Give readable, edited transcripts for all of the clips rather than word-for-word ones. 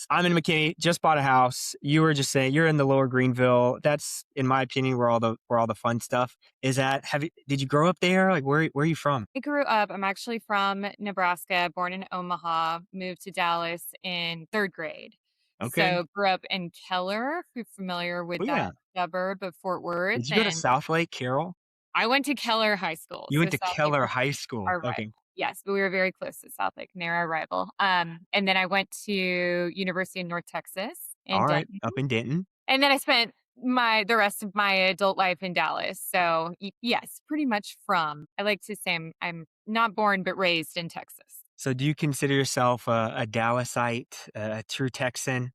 I'm in McKinney, just bought a house. You were just saying you're in the lower Greenville. That's, in my opinion, where all the fun stuff is at. Did you grow up there? Like where are you from? I grew up, I'm actually from Nebraska, born in Omaha, moved to Dallas in third grade. Okay. So grew up in Keller, if you're familiar with Oh that yeah. suburb of Fort Worth. Did you go to And South Lake, Carroll? I went to Keller High School. You So went to South Lake Keller was High School. our rival. Okay. Yes, but we were very close to South Lake, near our rival. And then I went to University of North Texas in All right. Denton. Up in Denton. And then I spent the rest of my adult life in Dallas. So yes, pretty much from. I like to say I'm not born but raised in Texas. So do you consider yourself a Dallasite, a true Texan?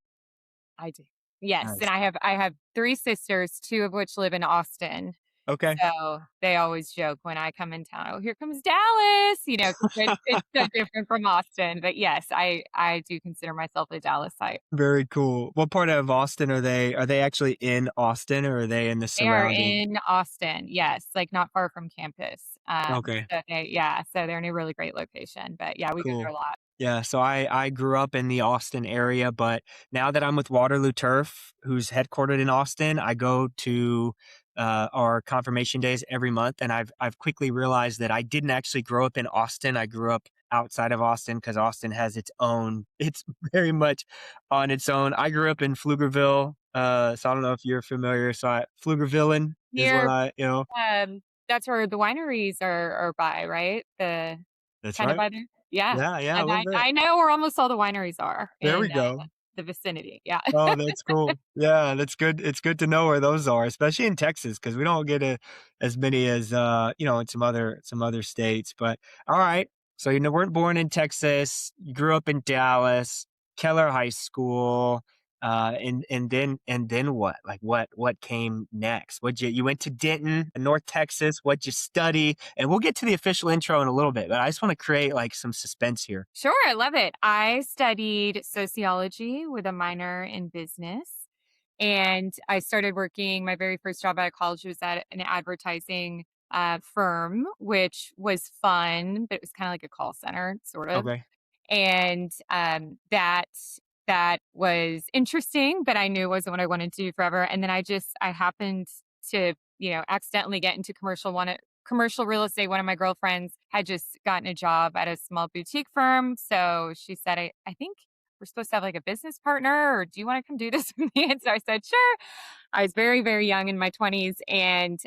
I do. Yes, and Nice. I have three sisters, two of which live in Austin. Okay. So they always joke when I come in town, "Oh, here comes Dallas," 'cause it's so different from Austin. But yes, I do consider myself a Dallasite. Very cool. What part of Austin are they? Are they actually in Austin or are they in the They are surrounding? in Austin, yes, like, not far from campus. Okay. So they're in a really great location, but yeah, we go there Cool. a lot. Yeah, so I grew up in the Austin area, but now that I'm with Waterloo Turf, who's headquartered in Austin, I go to our confirmation days every month, and I've quickly realized that I didn't actually grow up in Austin. I grew up outside of Austin because Austin has its own. It's very much on its own. I grew up in Pflugerville, so I don't know if you're familiar. Pflugervillen is what Near, I. that's where the wineries are by, right? The That's kinda right. by there? Yeah, Yeah, yeah, a and little I bit. I know where almost all the wineries are There we in, go. the vicinity, yeah. Oh, that's cool. Yeah, that's good. It's good to know where those are, especially in Texas, because we don't get as many as in some other states. But all right, so you weren't born in Texas. You grew up in Dallas, Keller High School, and then what? Like what came next? You went to Denton, North Texas? What'd you study? And we'll get to the official intro in a little bit, but I just want to create like some suspense here. Sure, I love it. I studied sociology with a minor in business. And I started working, my very first job out of college was at an advertising firm, which was fun, but it was kind of like a call center, sort of. Okay. And that was interesting, but I knew it wasn't what I wanted to do forever. And then I happened to, accidentally get into commercial real estate. One of my girlfriends had just gotten a job at a small boutique firm. So she said, I think we're supposed to have like a business partner, or do you want to come do this with me? And so I said, sure. I was very, very young in my 20s and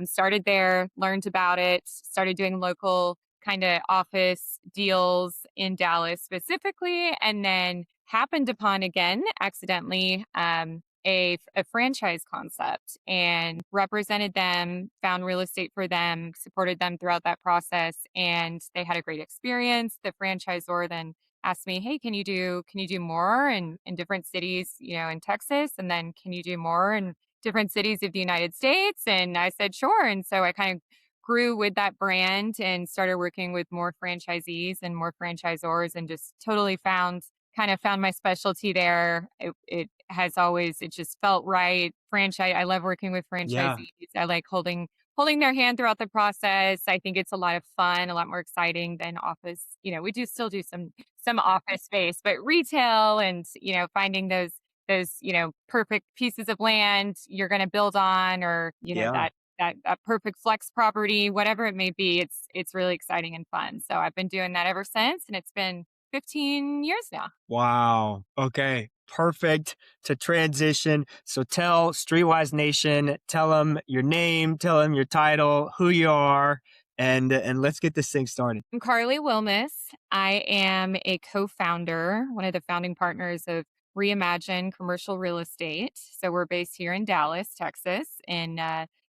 started there, learned about it, started doing local kind of office deals in Dallas specifically, and then happened upon again accidentally a franchise concept and represented them, found real estate for them, supported them throughout that process, and they had a great experience. The franchisor then asked me, "Hey, can you do more in different cities, in Texas, and then can you do more in different cities of the United States?" And I said, "Sure." And so I kind of grew with that brand and started working with more franchisees and more franchisors, and just totally found my specialty there. It just felt right. I love working with Yeah. franchisees. I like holding their hand throughout the process. I think it's a lot of fun, a lot more exciting than office. We do still do some office space, but retail and, finding those, perfect pieces of land you're going to build on, or, Yeah. that perfect flex property, whatever it may be. It's really exciting and fun. So I've been doing that ever since, and it's been 15 years now. Wow. Okay. Perfect to transition. So tell Streetwise Nation, tell them your name, tell them your title, who you are, and let's get this thing started. I'm Carlie Wilmes. I am a co-founder, one of the founding partners of Reimagine Commercial Real Estate. So we're based here in Dallas, Texas, in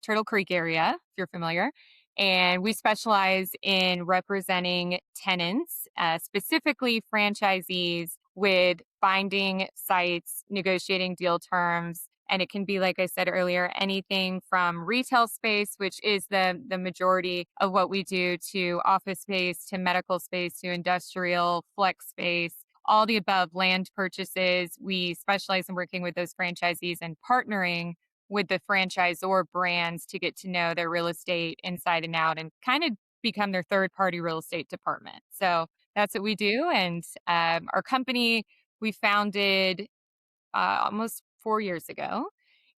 Turtle Creek area, if you're familiar. And we specialize in representing tenants, specifically franchisees, with finding sites, negotiating deal terms. And it can be, like I said earlier, anything from retail space, which is the majority of what we do, to office space, to medical space, to industrial, flex space, all the above, land purchases. We specialize in working with those franchisees and partnering with the franchisor brands to get to know their real estate inside and out, and kind of become their third party real estate department. So that's what we do. And our company we founded almost 4 years ago.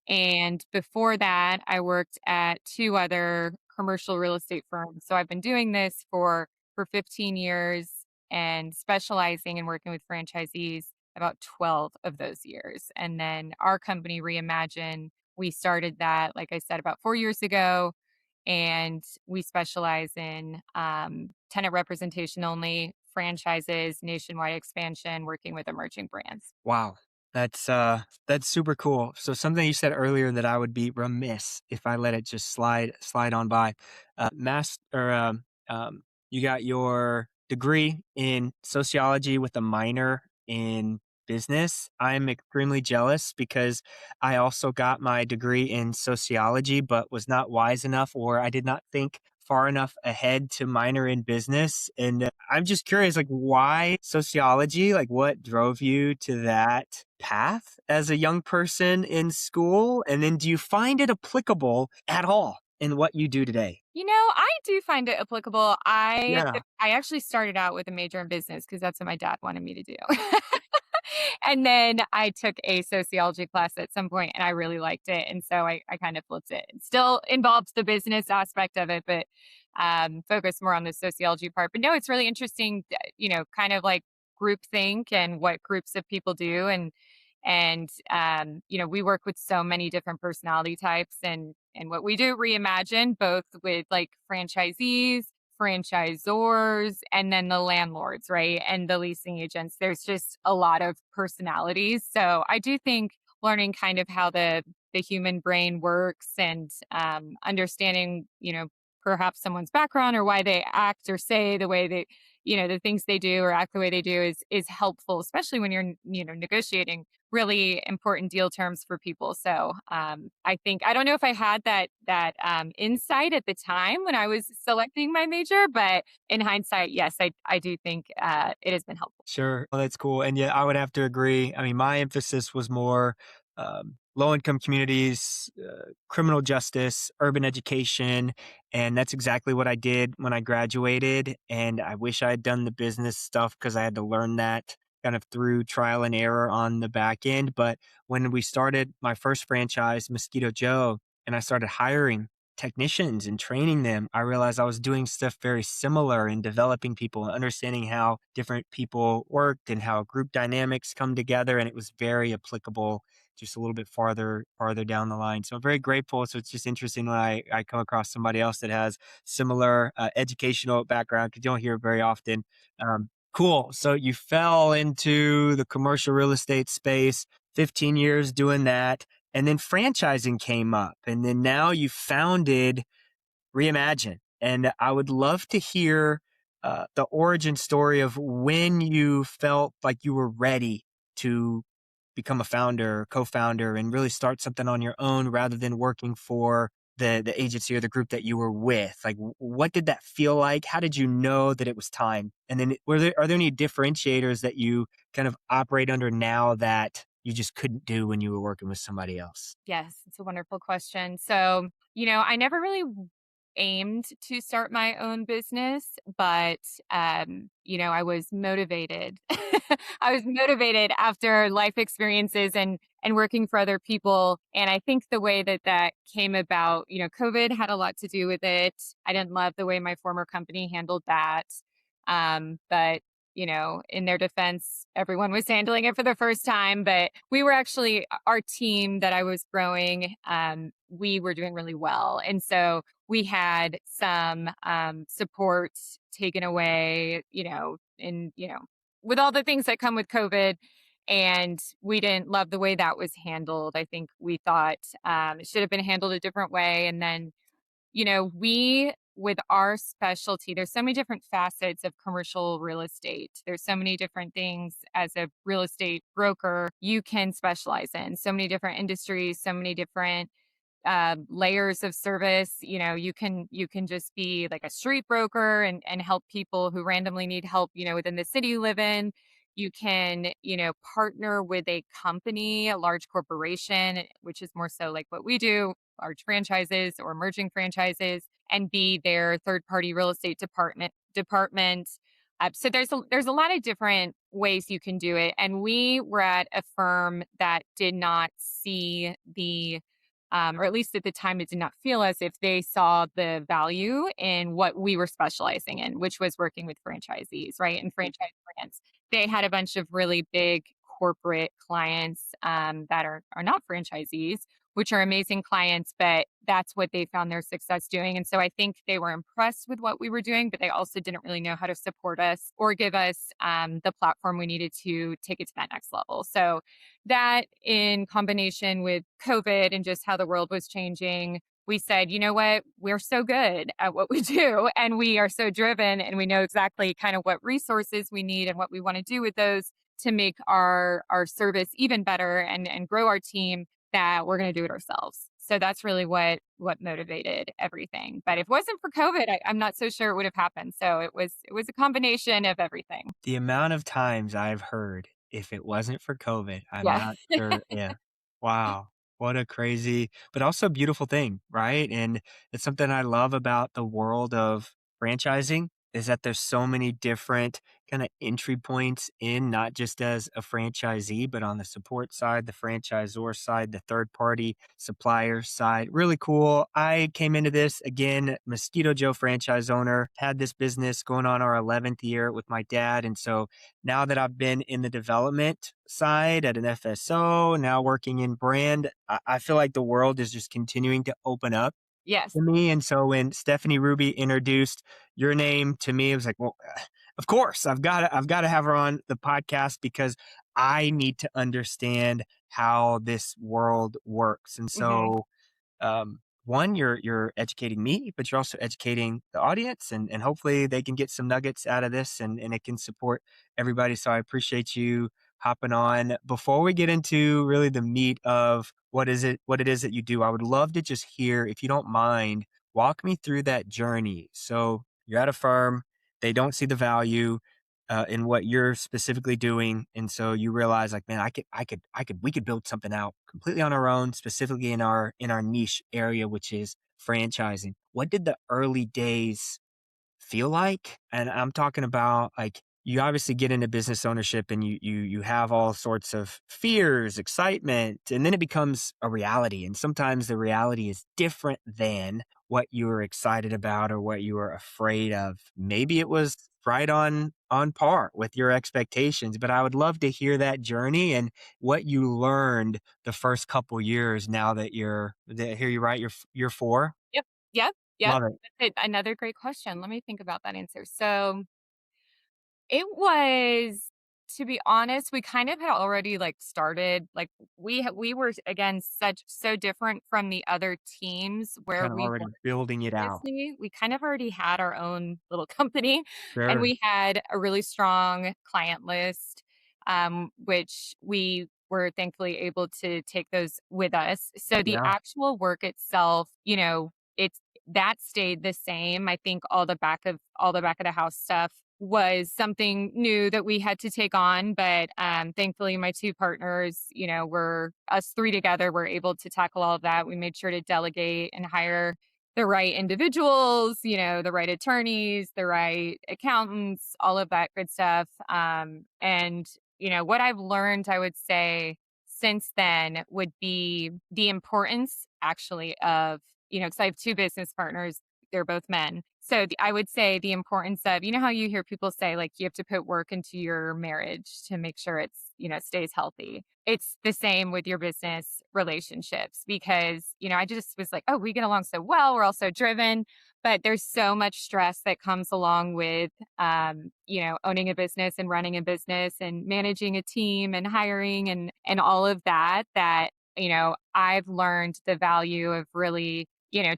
And before that, I worked at two other commercial real estate firms. So I've been doing this for 15 years and specializing in working with franchisees about 12 of those years. And then our company, Reimagine, we started that, like I said, about 4 years ago. And we specialize in tenant representation only, franchises, nationwide expansion, working with emerging brands. Wow. That's super cool. So something you said earlier that I would be remiss if I let it just slide on by. You got your degree in sociology with a minor in business. I'm extremely jealous because I also got my degree in sociology, but was not wise enough, or I did not think far enough ahead to minor in business. And I'm just curious, like, why sociology? Like, what drove you to that path as a young person in school? And then do you find it applicable at all in what you do today? I do find it applicable. Yeah. I actually started out with a major in business because that's what my dad wanted me to do. And then I took a sociology class at some point and I really liked it. And so I kind of flipped it. It still involves the business aspect of it, but focus more on the sociology part. But no, it's really interesting, kind of like groupthink and what groups of people do. And we work with so many different personality types and what we do reimagine both with like franchisees, franchisors, and then the landlords, right? And the leasing agents. There's just a lot of personalities. So I do think learning kind of how the human brain works and understanding, perhaps someone's background or why they act or say the way they, the things they do or act the way they do is helpful, especially when you're, negotiating really important deal terms for people. So I think I don't know if I had that insight at the time when I was selecting my major, but in hindsight, yes, I do think it has been helpful. Sure. Well, that's cool. And yeah, I would have to agree. I mean, my emphasis was more low income communities, criminal justice, urban education. And that's exactly what I did when I graduated. And I wish I had done the business stuff because I had to learn that kind of through trial and error on the back end. But when we started my first franchise, Mosquito Joe, and I started hiring technicians and training them, I realized I was doing stuff very similar in developing people and understanding how different people worked and how group dynamics come together. And it was very applicable just a little bit farther down the line. So I'm very grateful. So it's just interesting when I come across somebody else that has similar educational background because you don't hear it very often. Cool. So you fell into the commercial real estate space, 15 years doing that. And then franchising came up. And then now you founded Reimagine. And I would love to hear the origin story of when you felt like you were ready to become a founder, co-founder, and really start something on your own rather than working for the agency or the group that you were with. Like, what did that feel like? How did you know that it was time? And then are there any differentiators that you kind of operate under now that you just couldn't do when you were working with somebody else? Yes, it's a wonderful question. So, I never really aimed to start my own business, but I was motivated. I was motivated after life experiences and working for other people. And I think the way that came about, COVID had a lot to do with it. I didn't love the way my former company handled that. But in their defense, everyone was handling it for the first time. But we were actually, our team that I was growing, we were doing really well. And so we had some support taken away, with all the things that come with COVID. And we didn't love the way that was handled. I think we thought it should have been handled a different way. And then we, with our specialty, there's so many different facets of commercial real estate. There's so many different things as a real estate broker you can specialize in, so many different industries, so many different layers of service. You can just be like a street broker and help people who randomly need help, within the city you live in. You can, partner with a company, a large corporation, which is more so like what we do, large franchises or emerging franchises, and be their third party real estate department. So there's a lot of different ways you can do it, and we were at a firm that did not see the, or at least at the time, it did not feel as if they saw the value in what we were specializing in, which was working with franchisees, right, and franchise brands. They had a bunch of really big corporate clients that are not franchisees, which are amazing clients, but that's what they found their success doing. And so I think they were impressed with what we were doing, but they also didn't really know how to support us or give us the platform we needed to take it to that next level. So that, in combination with COVID and just how the world was changing, we said, you know what, we're so good at what we do and we are so driven and we know exactly kind of what resources we need and what we want to do with those to make our service even better and grow our team, that we're going to do it ourselves. So that's really what motivated everything. But if it wasn't for COVID, I'm not so sure it would have happened. So it was a combination of everything. The amount of times I've heard, "If it wasn't for COVID, I'm Yeah. not sure." Yeah. Wow. What a crazy, but also beautiful thing, right? And it's something I love about the world of franchising is that there's so many different kinda entry points in, not just as a franchisee, but on the support side, the franchisor side, the third party supplier side. Really cool. I came into this, again, Mosquito Joe franchise owner, had this business going on our 11th year with my dad. And so now that I've been in the development side at an FSO, now working in brand, I feel like the world is just continuing to open up Yes. to me. And so when Stephanie Ruby introduced your name to me, it was like, well, of course, I've got to have her on the podcast because I need to understand how this world works. And Hmm. so one, you're educating me, but you're also educating the audience, and hopefully they can get some nuggets out of this, and it can support everybody. So I appreciate you hopping on. Before we get into really the meat of what it is that you do, I would love to just hear, if you don't mind, walk me through that journey. So you're at a firm, they don't see the value in what you're specifically doing, and so you realize, like, man, we could build something out completely on our own, specifically in our niche area, which is franchising. What did the early days feel like? And I'm talking about, like, you obviously get into business ownership and you have all sorts of fears, excitement, and then it becomes a reality. And sometimes the reality is different than what you were excited about or what you were afraid of. Maybe it was right on par with your expectations, but I would love to hear that journey and what you learned the first couple years now that here you right, you're 4. Yep. Yep. Yep. Love it. Another great question. Let me think about that answer. So it was, to be honest, we kind of had already, like, started, like, we were, again, such so different from the other teams where Kind of we already worked building it out. previously. We kind of already had our own little company, and Sure. we had a really strong client list, which we were thankfully able to take those with us. So the Yeah. actual work itself, it's that stayed the same. I think all the back of the house stuff was something new that we had to take on. But thankfully, my two partners, were us three together, were able to tackle all of that. We made sure to delegate and hire the right individuals, the right attorneys, the right accountants, all of that good stuff. And, what I've learned, I would say, since then would be the importance, actually, of, because I have two business partners, they're both men. So I would say the importance of, how you hear people say, like, you have to put work into your marriage to make sure it's, stays healthy. It's the same with your business relationships because, I just was like, oh, we get along so well. We're all so driven, but there's so much stress that comes along with, owning a business and running a business and managing a team and hiring and all of that, I've learned the value of really,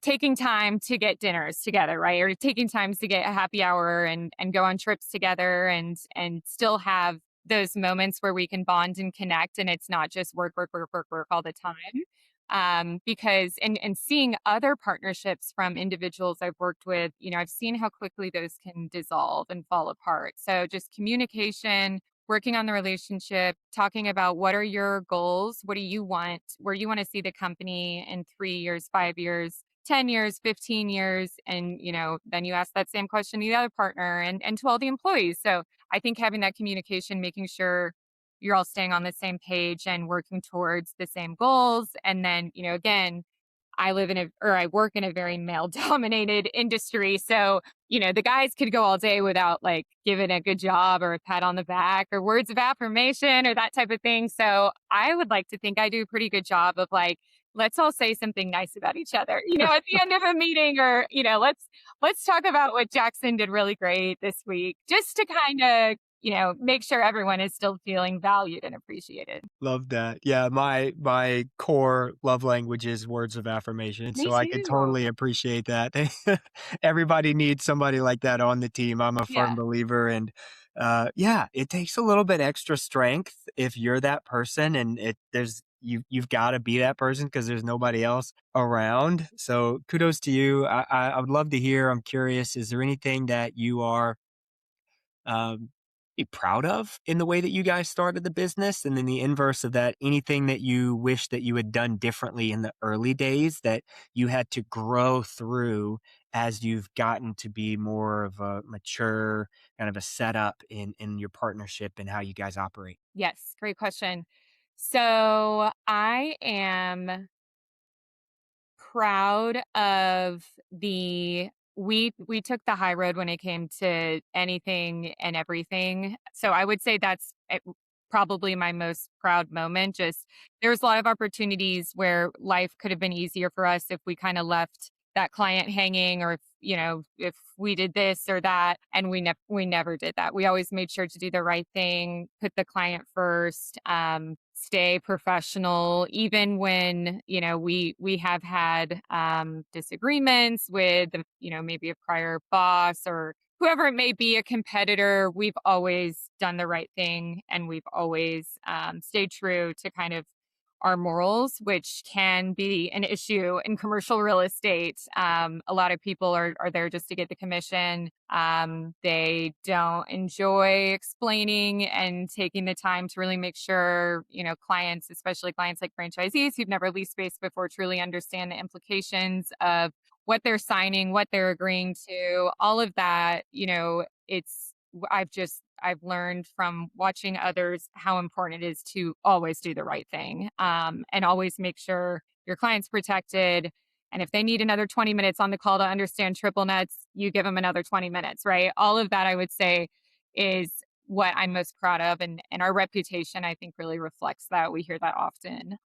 taking time to get dinners together, right? Or taking time to get a happy hour and go on trips together and still have those moments where we can bond and connect and it's not just work, work, work, work, work all the time. Because and seeing other partnerships from individuals I've worked with, I've seen how quickly those can dissolve and fall apart. So just communication, working on the relationship, talking about what are your goals, what do you want, where you want to see the company in 3 years, 5 years, 10 years, 15 years. And, then you ask that same question to the other partner and to all the employees. So I think having that communication, making sure you're all staying on the same page and working towards the same goals. And then, again, I work in a very male dominated industry. So, the guys could go all day without like giving a good job or a pat on the back or words of affirmation or that type of thing. So I would like to think I do a pretty good job of like, let's all say something nice about each other, at the end of a meeting, or, let's talk about what Jackson did really great this week, just to kind of, make sure everyone is still feeling valued and appreciated. Love that. Yeah, my core love language is words of affirmation, Me so I could too. totally appreciate that. Everybody needs somebody like that on the team. I'm a firm Yeah. believer, and yeah, it takes a little bit extra strength if you're that person, and you've got to be that person because there's nobody else around. So kudos to you. I would love to hear. I'm curious. Is there anything that you are um, be proud of in the way that you guys started the business? And then the inverse of that, anything that you wish that you had done differently in the early days that you had to grow through as you've gotten to be more of a mature kind of a setup in your partnership and how you guys operate? Yes, great question. So I am proud of we took the high road when it came to anything and everything. So I would say that's probably my most proud moment. Just there's a lot of opportunities where life could have been easier for us if we kind of left that client hanging, or if we did this or that, and we never did that. We always made sure to do the right thing, put the client first, stay professional, even when we have had disagreements with maybe a prior boss or whoever it may be, a competitor. We've always done the right thing, and we've always stayed true to kind of our morals, which can be an issue in commercial real estate. A lot of people are there just to get the commission. They don't enjoy explaining and taking the time to really make sure, clients, especially clients like franchisees who've never leased space before, truly understand the implications of what they're signing, what they're agreeing to, all of that. I've learned from watching others how important it is to always do the right thing, and always make sure your client's protected. And if they need another 20 minutes on the call to understand triple nets, you give them another 20 minutes, right? All of that, I would say, is what I'm most proud of. And our reputation, I think, really reflects that. We hear that often.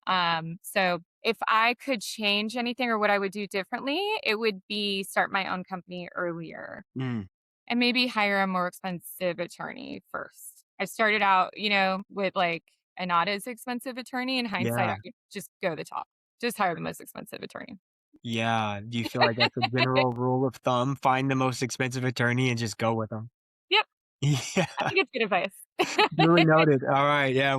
So if I could change anything or what I would do differently, it would be start my own company earlier Mm, and maybe hire a more expensive attorney first. I started out, with like a not as expensive attorney. In hindsight, I yeah. would just go the top, just hire the most expensive attorney. Yeah. Do you feel like that's a general rule of thumb? Find the most expensive attorney and just go with them. Yep. I Yeah. think it's good advice. Duly noted. All right. Yeah.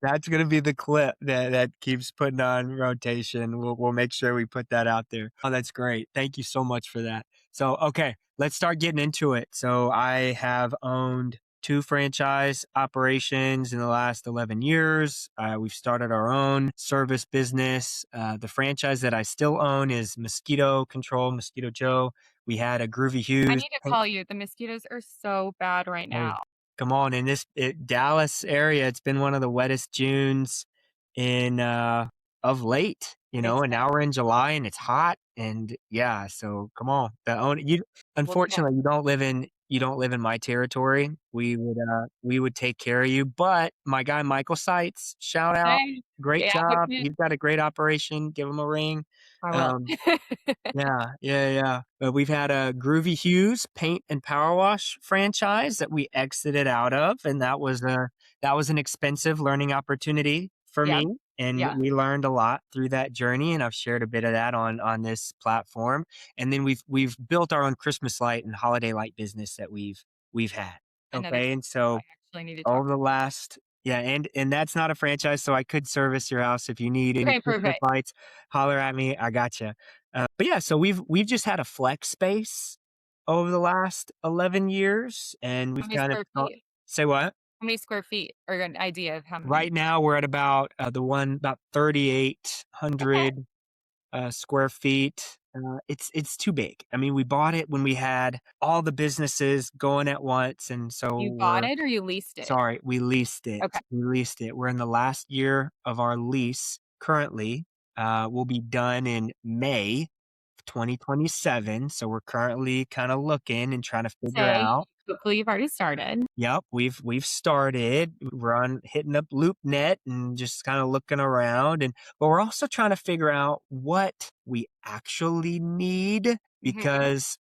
That's gonna be the clip that keeps putting on rotation. We'll make sure we put that out there. Oh, that's great. Thank you so much for that. So, okay, let's start getting into it. So, I have owned 2 franchise operations in the last 11 years. We've started our own service business. The franchise that I still own is Mosquito Control, Mosquito Joe. We had a Groovy I Hughes. need to call you. The mosquitoes are so bad right Hey, now. come on, in Dallas area, it's been one of the wettest Junes in, of late, It's and bad. now we're in July and it's hot, and yeah, so come on. The own you We'll connect. Unfortunately, you don't live in my territory. We would take care of you, but my guy Michael Seitz, shout out, Hey, great yeah, job. He's got a great operation, give him a ring. I will. Um yeah, yeah, yeah. But we've had a Groovy Hughes paint and power wash franchise that we exited out of, and that was an expensive learning opportunity for Yeah, me, and yeah. we learned a lot through that journey, and I've shared a bit of that on this platform. And then we've built our own Christmas light and holiday light business that we've had. Another Okay, and I so actually need to talk. over the last yeah, and that's not a franchise, so I could service your house if you need any Okay, Christmas perfect. lights, holler at me, I gotcha. But yeah, so we've just had a flex space over the last 11 years, and How we've many kind of square feet? say what? How many square feet, or an idea of how many? Right now, we're at about, the one about Okay. 3,800. square feet. It's too big. I mean, we bought it when we had all the businesses going at once, and so You bought we're it or you leased it? sorry, we leased it. Okay. We leased it. We're in the last year of our lease currently. We'll be done in May 2027. So we're currently kind of looking and trying to figure Say, out. hopefully you've already started. Yep, we've started. We're on hitting up LoopNet and just kind of looking around, and but we're also trying to figure out what we actually need Mhm. because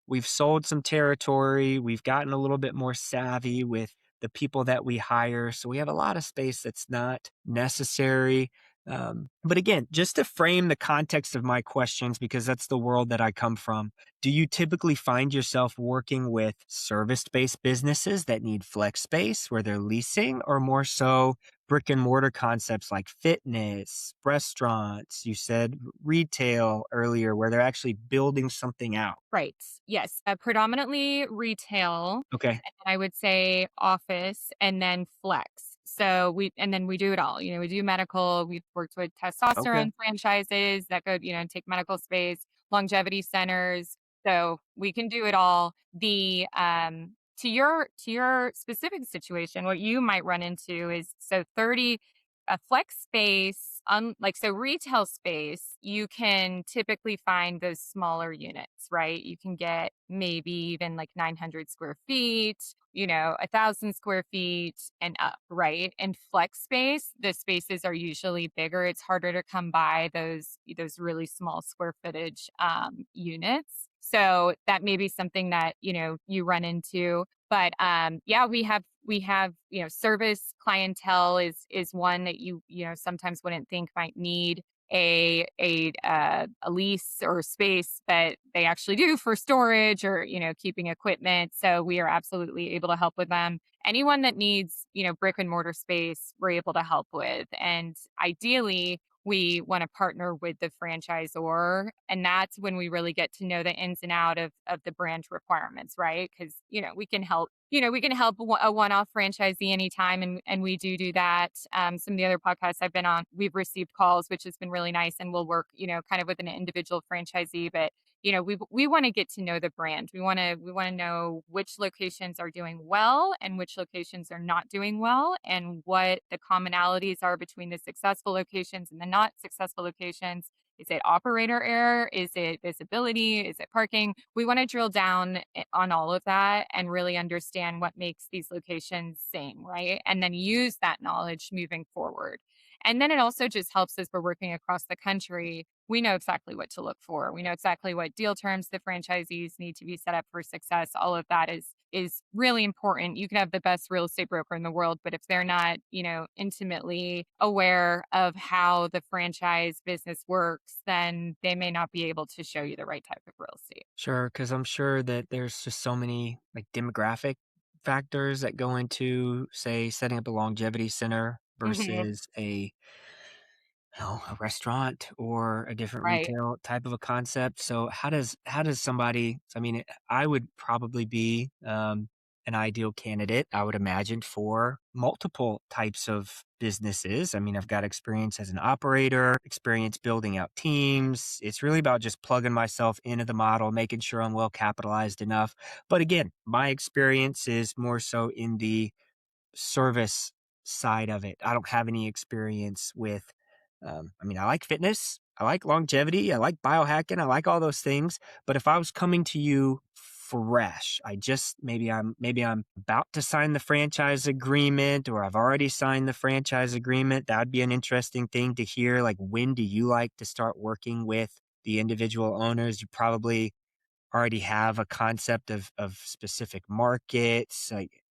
we've sold some territory. We've gotten a little bit more savvy with the people that we hire. So we have a lot of space that's not necessary. But again, just to frame the context of my questions, because that's the world that I come from, do you typically find yourself working with service based businesses that need flex space where they're leasing, or more so brick and mortar concepts like fitness, restaurants? You said retail earlier, where they're actually building something out. Right. Yes. Predominantly retail, Okay. and I would say office and then flex. So and then we do it all. We do medical. We've worked with Okay. testosterone franchises that go, take medical space, longevity centers. So we can do it all. To your specific situation, what you might run into is so 30 a flex space, like so retail space, you can typically find those smaller units, right? You can get maybe even like 900 square feet, 1,000 square feet and up, right? And flex space, the spaces are usually bigger. It's harder to come by those really small square footage units. So that may be something that you run into. But yeah, we have service clientele is one that you sometimes wouldn't think might need a lease or space, but they actually do for storage or keeping equipment. So we are absolutely able to help with them. Anyone that needs brick and mortar space, we're able to help with. And ideally, we want to partner with the franchisor, and that's when we really get to know the ins and out of the brand requirements, right? Because we can help a one-off franchisee anytime, and we do that. Some of the other podcasts I've been on, we've received calls, which has been really nice, and we'll work kind of with an individual franchisee. But we want to get to know the brand. We want to know which locations are doing well and which locations are not doing well, and what the commonalities are between the successful locations and the not successful locations. Is it operator error? Is it visibility? Is it parking? We want to drill down on all of that and really understand what makes these locations sing, right? And then use that knowledge moving forward. And then it also just helps as we're working across the country. We know exactly what to look for. We know exactly what deal terms the franchisees need to be set up for success. All of that is really important. You can have the best real estate broker in the world, but if they're not, intimately aware of how the franchise business works, then they may not be able to show you the right type of real estate. Sure, because I'm sure that there's just so many like demographic factors that go into, say, setting up a longevity center Mhm. versus a restaurant or a different Right. retail type of a concept. So how does somebody? I mean, I would probably be an ideal candidate, I would imagine, for multiple types of businesses. I mean, I've got experience as an operator, experience building out teams. It's really about just plugging myself into the model, making sure I'm well capitalized enough. But again, my experience is more so in the service side of it. I don't have any experience with, I mean, I like fitness, I like longevity, I like biohacking, I like all those things. But if I was coming to you fresh, maybe I'm about to sign the franchise agreement, or I've already signed the franchise agreement. That would be an interesting thing to hear. Like, when do you like to start working with the individual owners? You probably already have a concept of specific markets. Like,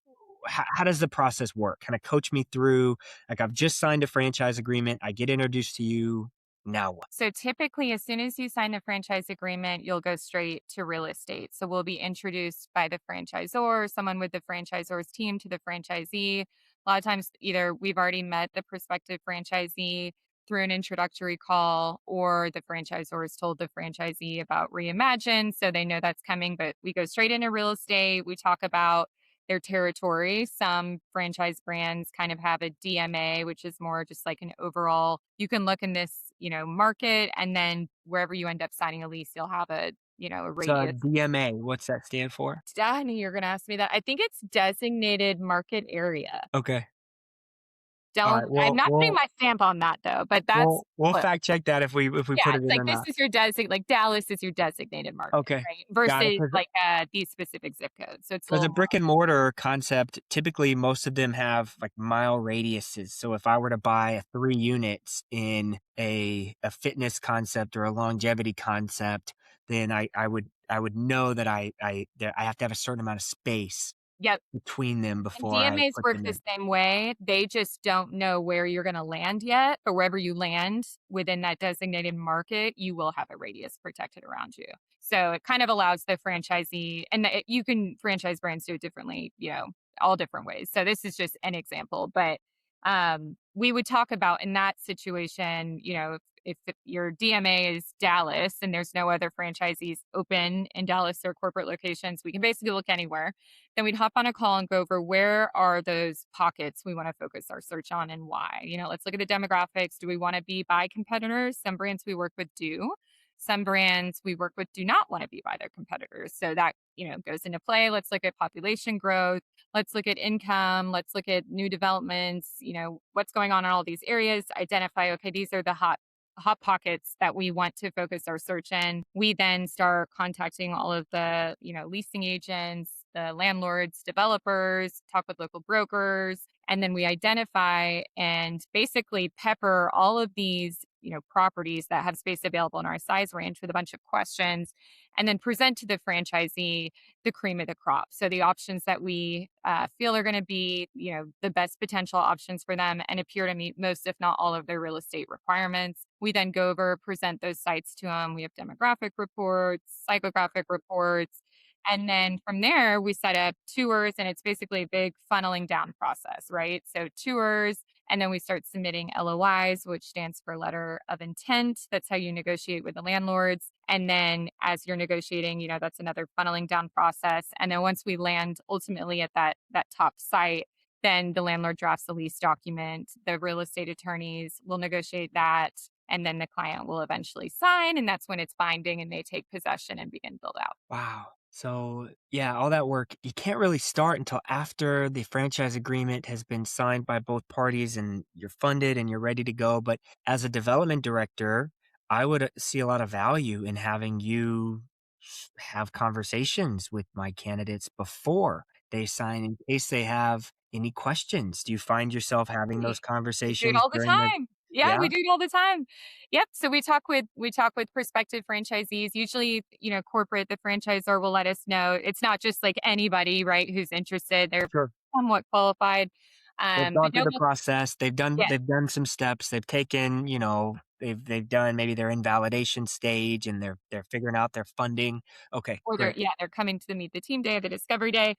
how does the process work? Kind of coach me through. Like, I've just signed a franchise agreement. I get introduced to you. Now what? So typically, as soon as you sign the franchise agreement, you'll go straight to real estate. So we'll be introduced by the franchisor or someone with the franchisor's team to the franchisee. A lot of times, either we've already met the prospective franchisee through an introductory call, or the franchisor has told the franchisee about Reimagine. So they know that's coming, but we go straight into real estate. We talk about their territory. Some franchise brands kind of have a DMA, which is more just like an overall, you can look in this, market, and then wherever you end up signing a lease, you'll have a It's radius. DMA. What's that stand for? Danny, you're gonna ask me that. I think it's designated market area. Okay. All right. Don't I'm not putting my stamp on that though, but that's We'll close. fact check that if we Yeah, put it it's in like or this not. is your like Dallas is your designated market, Okay. right? Got it. Versus like these specific zip codes. So it's a Because a little more. brick and mortar concept, typically most of them have like mile radiuses. So if I were to buy 3 units in a fitness concept or a longevity concept, then I would know that I have to have a certain amount of space Yep. between them And before I DMAs put work them the in. same way. They just don't know where you're going to land yet, but wherever you land within that designated market, you will have a radius protected around you. So it kind of allows the franchisee, and you can franchise brands do it differently, all different ways. So this is just an example, but we would talk about in that situation, if your DMA is Dallas and there's no other franchisees open in Dallas or corporate locations, we can basically look anywhere. Then we'd hop on a call and go over where are those pockets we want to focus our search on and why. Let's look at the demographics. Do we want to be by competitors? Some brands we work with do. Some brands we work with do not want to be by their competitors. So that, goes into play. Let's look at population growth. Let's look at income. Let's look at new developments, what's going on in all these areas. Identify, okay, these are the hot pockets that we want to focus our search in. We then start contacting all of the, leasing agents, the landlords, developers, talk with local brokers, and then we identify and basically pepper all of these, properties that have space available in our size range with a bunch of questions and then present to the franchisee the cream of the crop. So the options that we feel are going to be, the best potential options for them and appear to meet most, if not all, of their real estate requirements. We then go over, present those sites to them. We have demographic reports, psychographic reports. And then from there, we set up tours, and it's basically a big funneling down process, right? So tours, and then we start submitting LOIs, which stands for letter of intent. That's how you negotiate with the landlords. And then as you're negotiating, that's another funneling down process. And then once we land ultimately at that top site, then the landlord drafts the lease document. The real estate attorneys will negotiate that. And then the client will eventually sign. And that's when it's binding and they take possession and begin build out. Wow. So, yeah, all that work, you can't really start until after the franchise agreement has been signed by both parties and you're funded and you're ready to go. But as a development director, I would see a lot of value in having you have conversations with my candidates before they sign in case they have any questions. Do you find yourself having those We do it conversations all the during the time. Yeah, yeah? we do it all the time. Yep. So we talk with prospective franchisees. Usually, corporate, the franchisor will let us know. It's not just like anybody, right, who's interested. They're Sure. somewhat qualified. They've But gone through no, the process. They've done yeah, they've done some steps. They've taken, they've done maybe they're in validation stage and they're figuring out their funding. Okay, or great. they're coming to the meet the team day or the discovery day.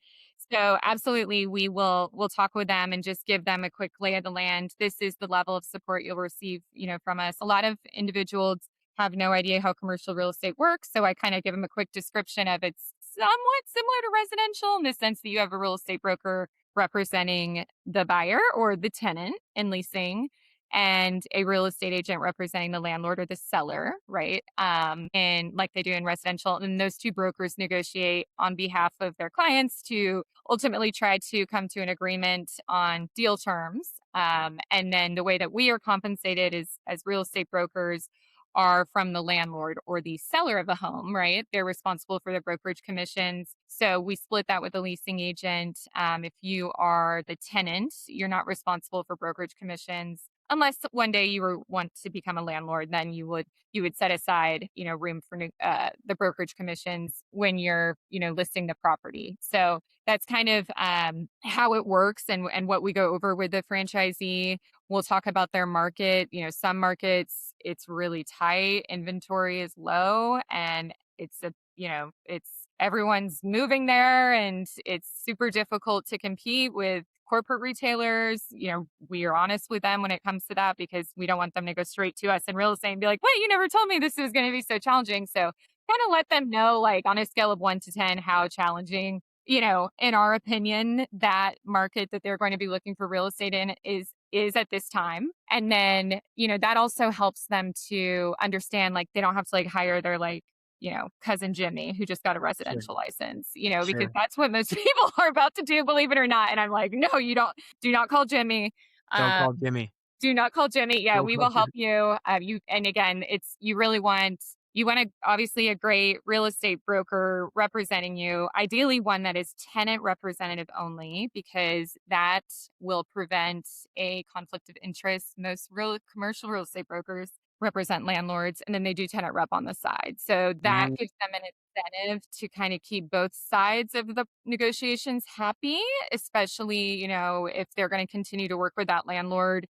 So absolutely we'll talk with them and just give them a quick lay of the land. This is the level of support you'll receive, from us. A lot of individuals have no idea how commercial real estate works. So I kind of give them a quick description of it's somewhat similar to residential in the sense that you have a real estate broker representing the buyer or the tenant in leasing and a real estate agent representing the landlord or the seller, right? And like they do in residential. And those two brokers negotiate on behalf of their clients to ultimately try to come to an agreement on deal terms. And then the way that we are compensated is as real estate brokers are from the landlord or the seller of a home, right? They're responsible for the brokerage commissions. So we split that with the leasing agent. If you are the tenant, you're not responsible for brokerage commissions unless one day want to become a landlord. Then you would set aside room for the brokerage commissions when you're listing the property. So that's kind of how it works and what we go over with the franchisee. We'll talk about their market. Some markets, it's really tight. Inventory is low and it's everyone's moving there and it's super difficult to compete with corporate retailers. We are honest with them when it comes to that because we don't want them to go straight to us in real estate and be like, wait, you never told me this was going to be so challenging. So kind of let them know, like on a scale of 1 to 10, how challenging, in our opinion, that market that they're going to be looking for real estate in is is at this time. And then, that also helps them to understand, like, they don't have to like hire their like, cousin Jimmy who just got a Sure. residential license, because Sure. that's what most people are about to do, believe it or not. And I'm like, no, you don't, do not call Jimmy. Don't Uh, call Jimmy. do not call Jimmy. Yeah, Don't we call will help Jimmy. you. And again, you want obviously a great real estate broker representing you. Ideally, one that is tenant representative only, because that will prevent a conflict of interest. Most real commercial real estate brokers represent landlords, and then they do tenant rep on the side. So that Mm, gives them an incentive to kind of keep both sides of the negotiations happy, especially, if they're going to continue to work with that landlord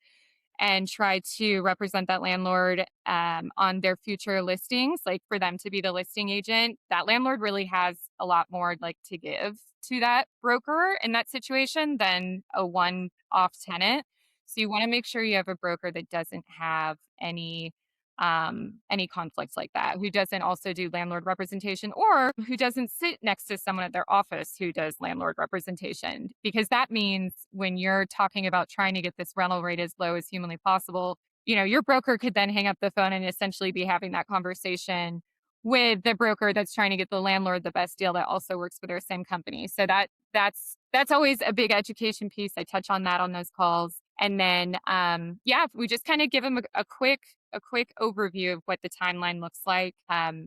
and try to represent that landlord on their future listings, like for them to be the listing agent. That landlord really has a lot more like to give to that broker in that situation than a one-off tenant. So you want to make sure you have a broker that doesn't have any conflicts like that, who doesn't also do landlord representation, or who doesn't sit next to someone at their office who does landlord representation. Because that means when you're talking about trying to get this rental rate as low as humanly possible, your broker could then hang up the phone and essentially be having that conversation with the broker that's trying to get the landlord the best deal that also works for their same company. So that's always a big education piece. I touch on that on those calls. And then yeah, we just kind of give them a quick overview of what the timeline looks like.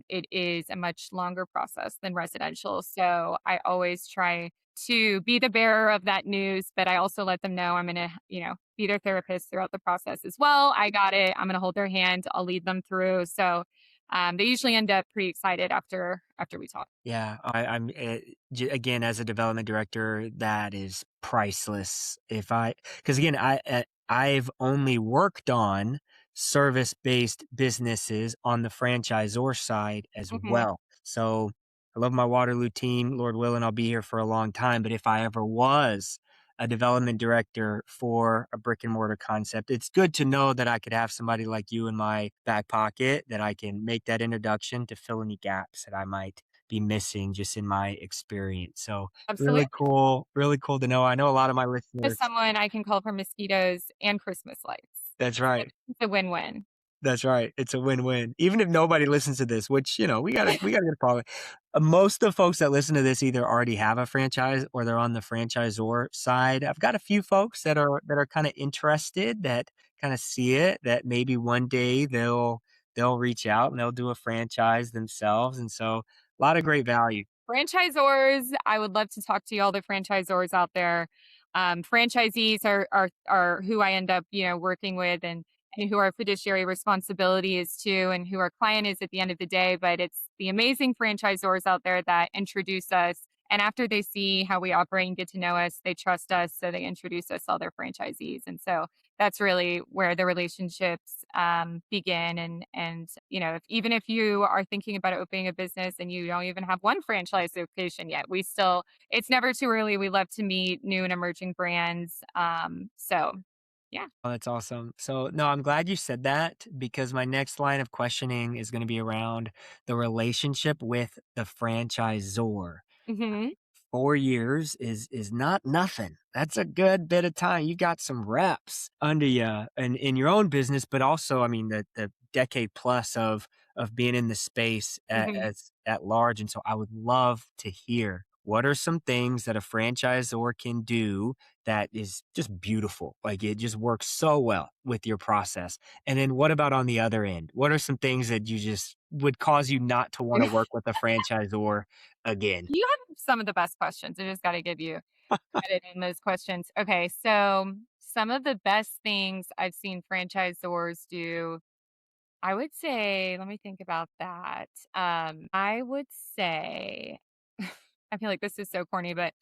It is a much longer process than residential. So I always try to be the bearer of that news, but I also let them know I'm going to, be their therapist throughout the process as well. I got it. I'm going to hold their hand. I'll lead them through. So they usually end up pretty excited after we talk. yeah, I'm again as a development director, that is priceless. Because again, I've only worked on service based businesses on the franchisor side as Hmm. well. So I love my Waterloo team. Lord willing, I'll be here for a long time. But if I ever was a development director for a brick and mortar concept, it's good to know that I could have somebody like you in my back pocket that I can make that introduction to fill any gaps that I might be missing just in my experience. So Absolutely. really cool to know. I know a lot of my Just listeners. someone I can call for mosquitoes and Christmas lights. That's It's a, right. it's a win-win. That's right. It's a win-win. Even if nobody listens to this, which, we gotta get a problem. Most of the folks that listen to this either already have a franchise or they're on the franchisor side. I've got a few folks that are kind of interested, that kind of see it, that maybe one day they'll reach out and they'll do a franchise themselves. And so a lot of great value. Franchisors, I would love to talk to you, all the franchisors out there. Franchisees are who I end up, working with, and who our fiduciary responsibility is to, and who our client is at the end of the day. But it's the amazing franchisors out there that introduce us. And after they see how we operate and get to know us, they trust us. So they introduce us all their franchisees. And so that's really where the relationships begin. And even if you are thinking about opening a business and you don't even have one franchise location yet, it's never too early. We love to meet new and emerging brands. So yeah. Oh, that's awesome. So, no, I'm glad you said that because my next line of questioning is going to be around the relationship with the franchisor. Hmm. 4 years is not nothing. That's a good bit of time. You got some reps under you in your own business, but also, I mean, the decade plus of being in the space Hmm. at large. And so I would love to hear what are some things that a franchisor can do that is just beautiful. Like it just works so well with your process. And then what about on the other end? What are some things that you just would cause you not to want to work with a franchisor again? You have some of the best questions. I just got to give you credit in those questions. Okay, so some of the best things I've seen franchisors do, I would say, let me think about that. I would say, I feel like this is so corny, but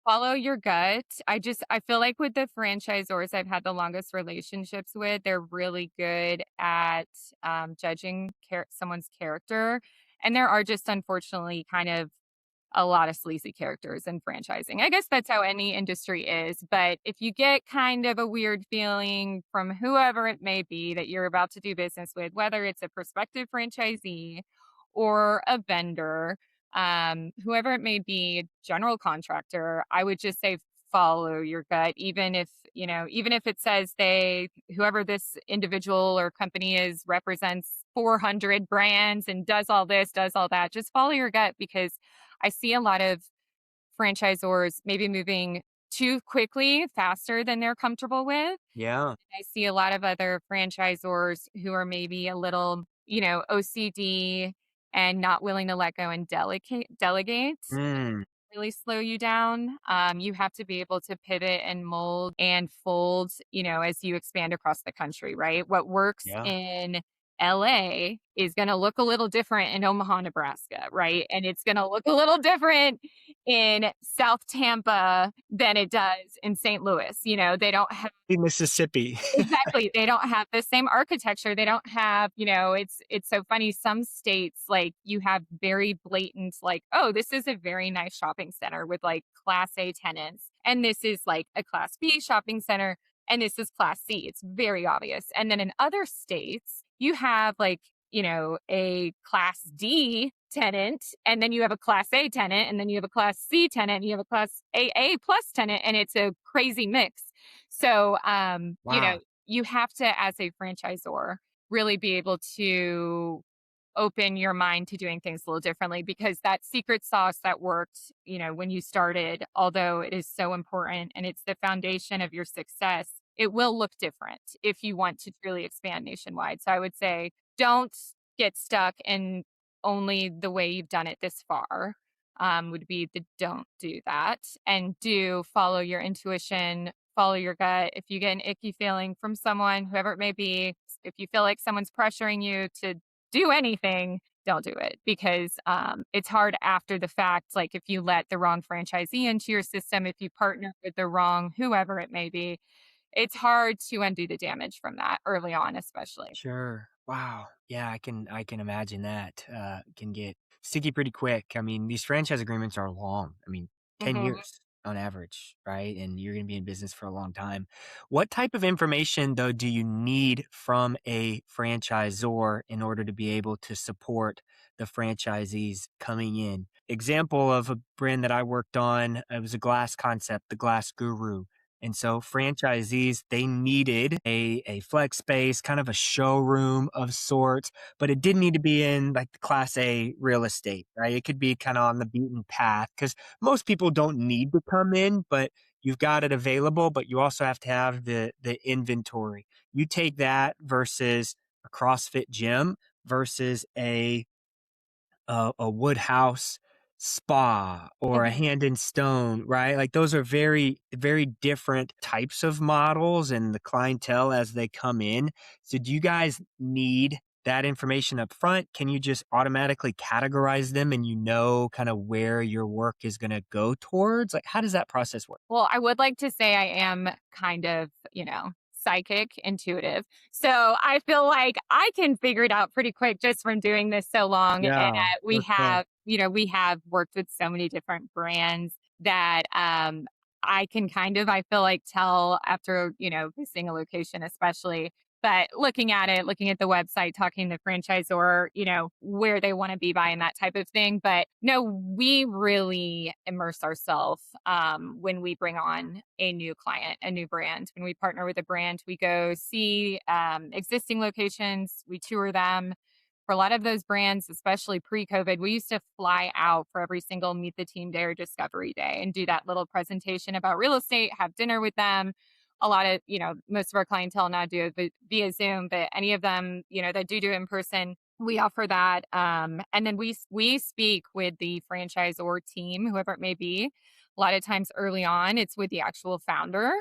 follow your gut. I feel like with the franchisors I've had the longest relationships with, they're really good at judging someone's character. And there are just unfortunately kind of a lot of sleazy characters in franchising. I guess that's how any industry is. But if you get kind of a weird feeling from whoever it may be that you're about to do business with, whether it's a prospective franchisee or a vendor, whoever it may be, general contractor, I would just say follow your gut, even if, even if it says whoever this individual or company is represents 400 brands and does all this, does all that, just follow your gut because I see a lot of franchisors maybe moving too quickly, faster than they're comfortable with. Yeah. I see a lot of other franchisors who are maybe a little, OCD and not willing to let go and delegate Mm, really slow you down. You have to be able to pivot and mold and fold, as you expand across the country, right? What works yeah. in LA is going to look a little different in Omaha, Nebraska, right? And it's going to look a little different in South Tampa than it does in St. Louis. They don't have In Mississippi. exactly. They don't have the same architecture. They don't have, it's so funny. Some states, like, you have very blatant, like, oh, this is a very nice shopping center with like class A tenants. And this is like a class B shopping center. And this is class C. It's very obvious. And then in other states, you have like, a class D tenant, and then you have a class A tenant, and then you have a class C tenant, and you have a class AA plus tenant, and it's a crazy mix. So, Wow. you have to, as a franchisor, really be able to open your mind to doing things a little differently because that secret sauce that worked, when you started, although it is so important and it's the foundation of your success, it will look different if you want to truly expand nationwide. So I would say don't get stuck in only the way you've done it this far. Would be the don't do that and do follow your intuition, follow your gut. If you get an icky feeling from someone, whoever it may be, if you feel like someone's pressuring you to do anything, don't do it because it's hard after the fact. Like if you let the wrong franchisee into your system, if you partner with the wrong whoever it may be, it's hard to undo the damage from that early on, especially. Sure. Wow. Yeah, I can imagine that. Can get sticky pretty quick. I mean, these franchise agreements are long. I mean, 10 Mhm. years on average, right? And you're going to be in business for a long time. What type of information though do you need from a franchisor in order to be able to support the franchisees coming in? Example of a brand that I worked on, it was a glass concept, the Glass Guru. And so franchisees, they needed a flex space, kind of a showroom of sorts, but it didn't need to be in like the class A real estate, right? It could be kind of on the beaten path because most people don't need to come in, but you've got it available, but you also have to have the inventory. You take that versus a CrossFit gym versus a wood house spa or a Mhm. hand in stone, right? Like those are very, very different types of models and the clientele as they come in. So do you guys need that information up front? Can you just automatically categorize them and you know kind of where your work is going to go towards? Like, how does that process work? Well, I would like to say I am kind of, psychic, intuitive. So I feel like I can figure it out pretty quick just from doing this so long. And Yeah. Okay. we have worked with so many different brands that I can kind of, I feel like, tell after, visiting a location, especially. But looking at it, looking at the website, talking to the franchisor, where they want to be by and that type of thing. But no, we really immerse ourselves when we bring on a new client, a new brand. When we partner with a brand, we go see existing locations, we tour them. For a lot of those brands, especially pre COVID, we used to fly out for every single Meet the Team Day or Discovery Day and do that little presentation about real estate, have dinner with them. A lot of, most of our clientele now do it via Zoom, but any of them, that do it in person, we offer that. And then we speak with the franchisor team, whoever it may be. A lot of times early on, it's with the actual founder.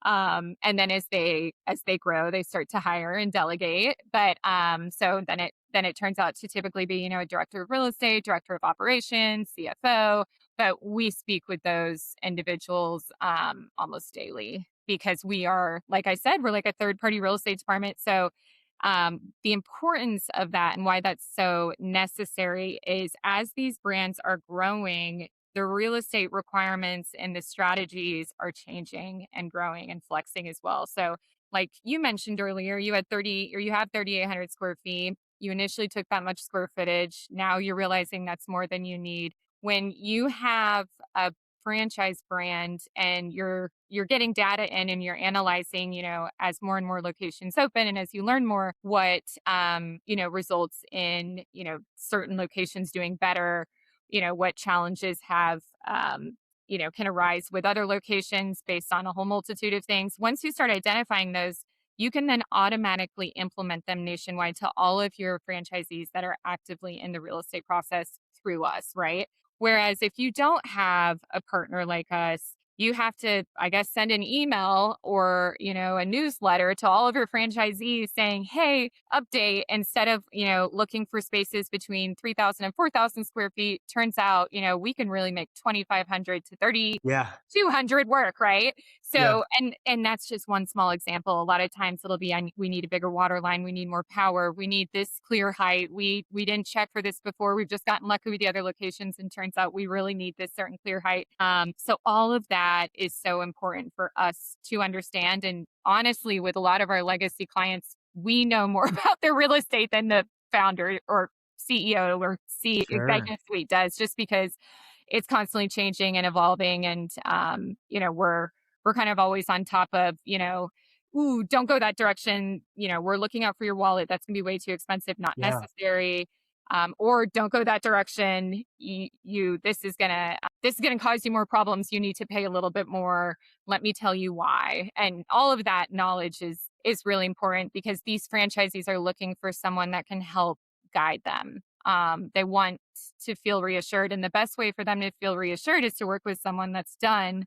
And then as they grow, they start to hire and delegate. But so then it turns out to typically be, a director of real estate, director of operations, CFO. But we speak with those individuals almost daily because we are, like I said, we're like a third party real estate department. So the importance of that and why that's so necessary is as these brands are growing, the real estate requirements and the strategies are changing and growing and flexing as well. So, like you mentioned earlier, you had 30 or you have 3,800 square feet. You initially took that much square footage. Now you're realizing that's more than you need. When you have a franchise brand and you're getting data in and you're analyzing, as more and more locations open and as you learn more, what results in, certain locations doing better, what challenges have can arise with other locations based on a whole multitude of things. Once you start identifying those, you can then automatically implement them nationwide to all of your franchisees that are actively in the real estate process through us, right? Whereas if you don't have a partner like us, you have to, I guess, send an email or, a newsletter to all of your franchisees saying, hey, update, instead of, looking for spaces between 3,000 and 4,000 square feet. Turns out, we can really make 2,500 to Yeah. 3,200 work, right? Yeah. So, and that's just one small example. A lot of times it'll be, we need a bigger water line, we need more power, we need this clear height. We didn't check for this before. We've just gotten lucky with the other locations, and turns out we really need this certain clear height. So all of that is so important for us to understand. And honestly, with a lot of our legacy clients, we know more about their real estate than the founder or CEO or Sure. executive suite does, just because it's constantly changing and evolving. And, we're kind of always on top of, ooh, don't go that direction. We're looking out for your wallet. That's going to be way too expensive, not Yeah. necessary. Or don't go that direction. This is gonna cause you more problems. You need to pay a little bit more. Let me tell you why. And all of that knowledge is really important, because these franchisees are looking for someone that can help guide them. They want to feel reassured, and the best way for them to feel reassured is to work with someone that's done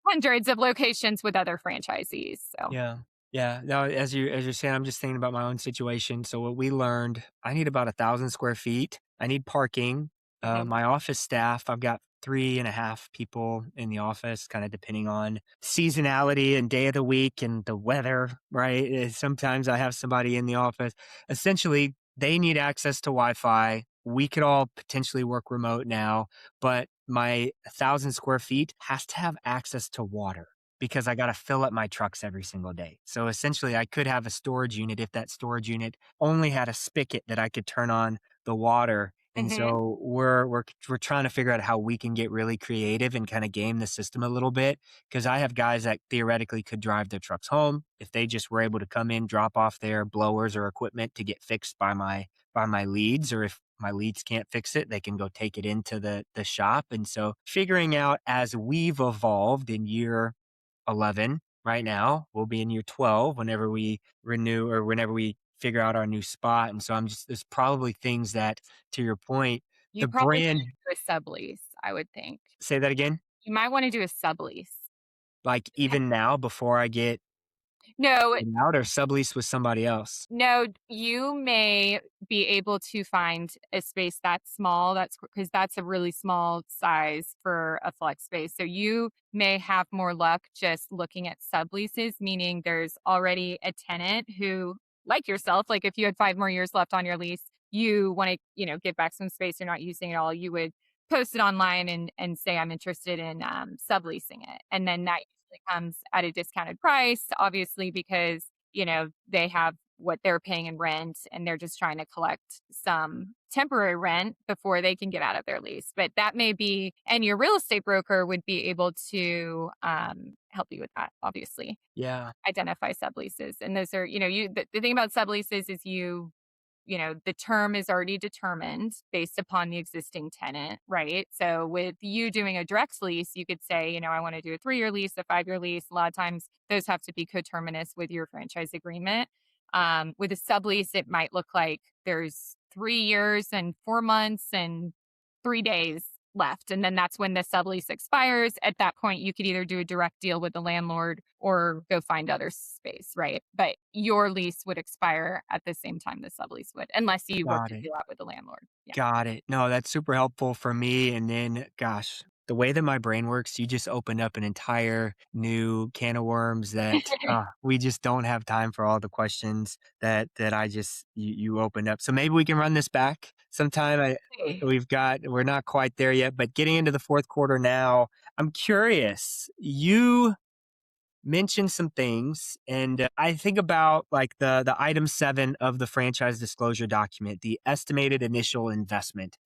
hundreds of locations with other franchisees. So, Yeah. Yeah. No, as you're saying, I'm just thinking about my own situation. So what we learned, I need about 1,000 square feet. I need parking. mhm. My office staff, I've got 3.5 people in the office, kind of depending on seasonality and day of the week and the weather, right? Sometimes I have somebody in the office. Essentially, they need access to Wi-Fi. We could all potentially work remote now, but my 1,000 square feet has to have access to water because I gotta fill up my trucks every single day. So essentially, I could have a storage unit if that storage unit only had a spigot that I could turn on the water. And Mhm. so we're trying to figure out how we can get really creative and kind of game the system a little bit. Because I have guys that theoretically could drive their trucks home if they just were able to come in, drop off their blowers or equipment to get fixed by my leads, or if my leads can't fix it, they can go take it into the shop. And so figuring out as we've evolved in year 11 right now. We'll be in year 12 whenever we renew or whenever we figure out our new spot. And so there's probably things that, to your point, You the probably brand, should do a sublease, I would think. say that again, You might wanna do a sublease. like even now before I get No, it out or sublease with somebody else. no, you may be able to find a space that's small, that's because that's a really small size for a flex space. So you may have more luck just looking at subleases, meaning there's already a tenant who, like yourself, like if you had 5 more years left on your lease, you wanna, give back some space, you're not using it all, you would post it online and say, "I'm interested in, subleasing it." And then that usually comes at a discounted price, obviously, because they have what they're paying in rent and they're just trying to collect some temporary rent before they can get out of their lease. But that may be, and your real estate broker would be able to help you with that, obviously. Yeah. Identify subleases. And those are, the thing about subleases is the term is already determined based upon the existing tenant, right? So with you doing a direct lease, you could say, I want to do a 3-year lease, a 5-year lease. A lot of times those have to be coterminous with your franchise agreement. With a sublease, it might look like there's 3 years and 4 months and 3 days left. And then that's when the sublease expires. At that point, you could either do a direct deal with the landlord or go find other space, right? But your lease would expire at the same time the sublease would, unless you work Got a it. deal out with the landlord. Yeah. Got it. No, that's super helpful for me. And then, gosh, the way that my brain works, you just opened up an entire new can of worms that we just don't have time for all the questions that you opened up. So maybe we can run this back sometime. Hey. We're not quite there yet, but getting into the fourth quarter now, I'm curious. You mention some things, and I think about like the item 7 of the franchise disclosure document, the estimated initial investment.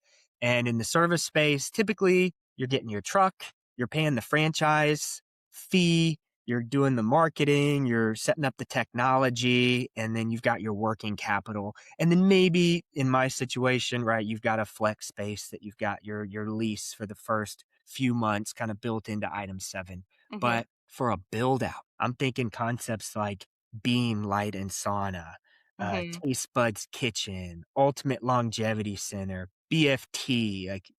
And in the service space, typically you're getting your truck, you're paying the franchise fee, you're doing the marketing, you're setting up the technology, and then you've got your working capital. And then maybe in my situation, right, you've got a flex space that you've got your lease for the first few months kind of built into item 7. Hmm. But for a build out, I'm thinking concepts like Beam Light and Sauna, Hmm. Taste Buds Kitchen, Ultimate Longevity Center, BFT, like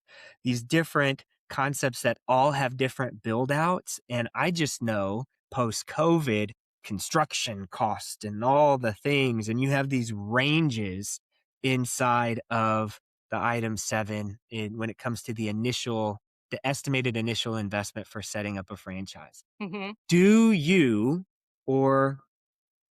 these different concepts that all have different build outs. And I just know post COVID construction cost and all the things, and you have these ranges inside of the item 7 when it comes to the estimated initial investment for setting up a franchise. Hmm. Do you, or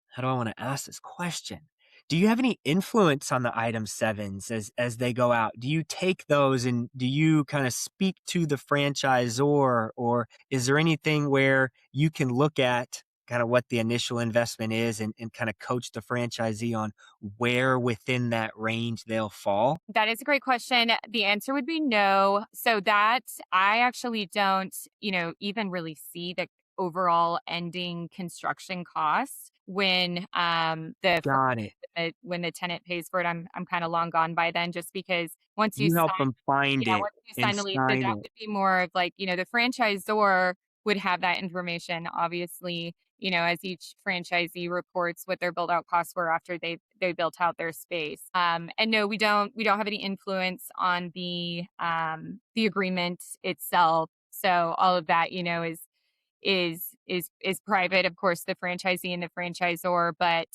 how do I want to ask this question? Do you have any influence on the item 7s as they go out? Do you take those and do you kind of speak to the franchisor, or is there anything where you can look at kind of what the initial investment is and kind of coach the franchisee on where within that range they'll fall? That is a great question. The answer would be no. So that I actually don't, even really see the overall ending construction costs when Got it. when the tenant pays for it. I'm kind of long gone by then, just because You help them find it once you and sign the lease, so sign that it. would be more of like, the franchisor would have that information, obviously, as each franchisee reports what their build out costs were after they built out their space. And no, we don't have any influence on the agreement itself. So all of that, is private, of course, the franchisee and the franchisor. But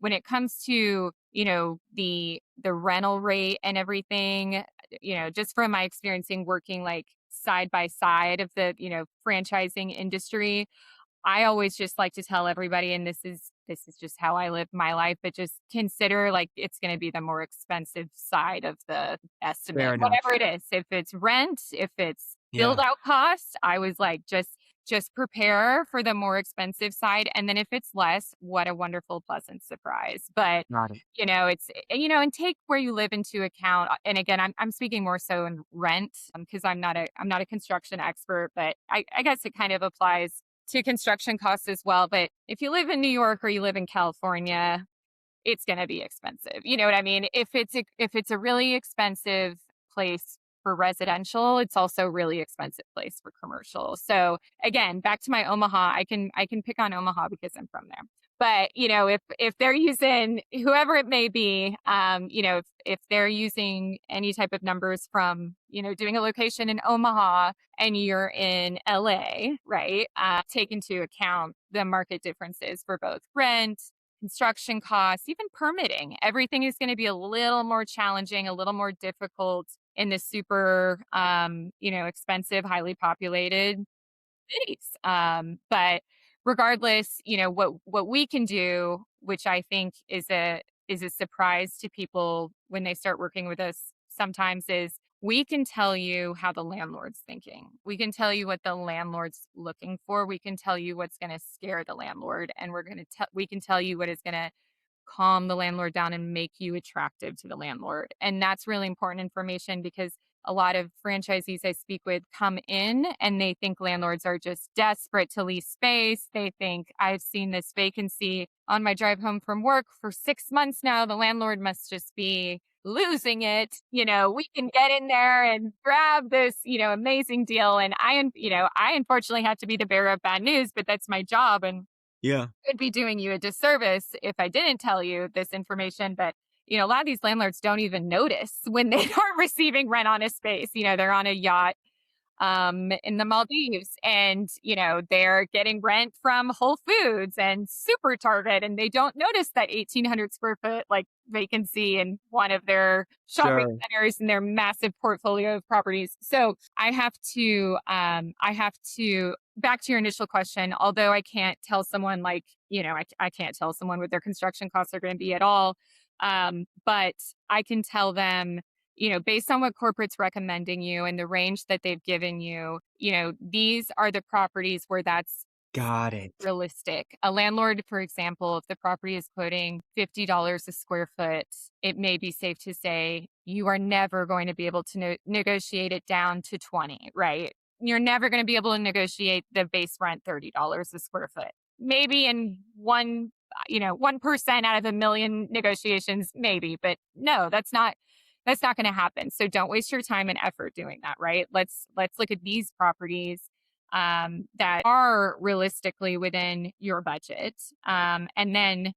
when it comes to the rental rate and everything, just from my experiencing working like side by side of the franchising industry, I always just like to tell everybody, and this is just how I live my life, but just consider like it's going to be the more expensive side of the estimate, Fair whatever enough. it is. If it's rent, if it's build Yeah. out costs, I was like, just prepare for the more expensive side. And then if it's less, what a wonderful, pleasant surprise. But Got it. and take where you live into account. And again, I'm speaking more so in rent, because I'm not a construction expert, but I guess it kind of applies to construction costs as well. But if you live in New York or you live in California, it's going to be expensive. You know what I mean? If it's a really expensive place for residential, it's also a really expensive place for commercial. So again, back to my Omaha, I can pick on Omaha because I'm from there. But if they're using whoever it may be, if they're using any type of numbers from doing a location in Omaha and you're in LA, right? Take into account the market differences for both rent, construction costs, even permitting. Everything is going to be a little more challenging, a little more difficult in the super, expensive, highly populated cities. But regardless, what we can do, which I think is a surprise to people when they start working with us sometimes, is we can tell you how the landlord's thinking. We can tell you what the landlord's looking for. We can tell you what's going to scare the landlord, and we can tell you what is going to calm the landlord down and make you attractive to the landlord. And that's really important information, because a lot of franchisees I speak with come in and they think landlords are just desperate to lease space. They think, I've seen this vacancy on my drive home from work for 6 months now. The landlord must just be losing it. We can get in there and grab this, amazing deal. And I unfortunately have to be the bearer of bad news, but that's my job. And Yeah. would be doing you a disservice if I didn't tell you this information. But, a lot of these landlords don't even notice when they aren't receiving rent on a space. They're on a yacht in the Maldives, and they're getting rent from Whole Foods and Super Target, and they don't notice that 1,800 square foot like vacancy in one of their shopping Sure. centers in their massive portfolio of properties. So I have to back to your initial question. Although I can't tell someone like I can't tell someone what their construction costs are going to be at all, but I can tell them, based on what corporate's recommending you and the range that they've given you, these are the properties where that's Got it. realistic. A landlord, for example, if the property is quoting $50 a square foot, it may be safe to say you are never going to be able to negotiate it down to 20, right? you're never going to be able to negotiate the base rent $30 a square foot. Maybe in 1% out of a million negotiations, maybe, but no, that's not going to happen. So don't waste your time and effort doing that, right? Let's look at these properties that are realistically within your budget, and then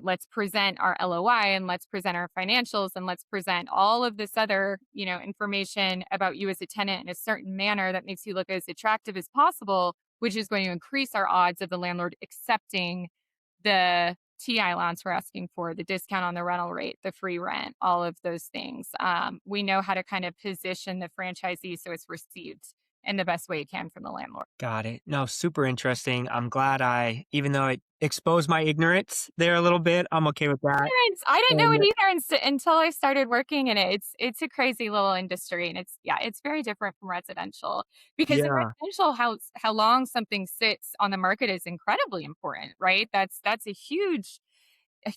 let's present our LOI and let's present our financials and let's present all of this other, information about you as a tenant in a certain manner that makes you look as attractive as possible, which is going to increase our odds of the landlord accepting the TI allowance we're asking for, the discount on the rental rate, the free rent, all of those things. We know how to kind of position the franchisee so it's received in the best way it can from the landlord. Got it. No, super interesting. I'm glad even though it exposed my ignorance there a little bit, I'm okay with that. I didn't know it And either until I started working in it. It's a crazy little industry, and it's very different from residential because in yeah, residential, how long something sits on the market is incredibly important, right? That's a huge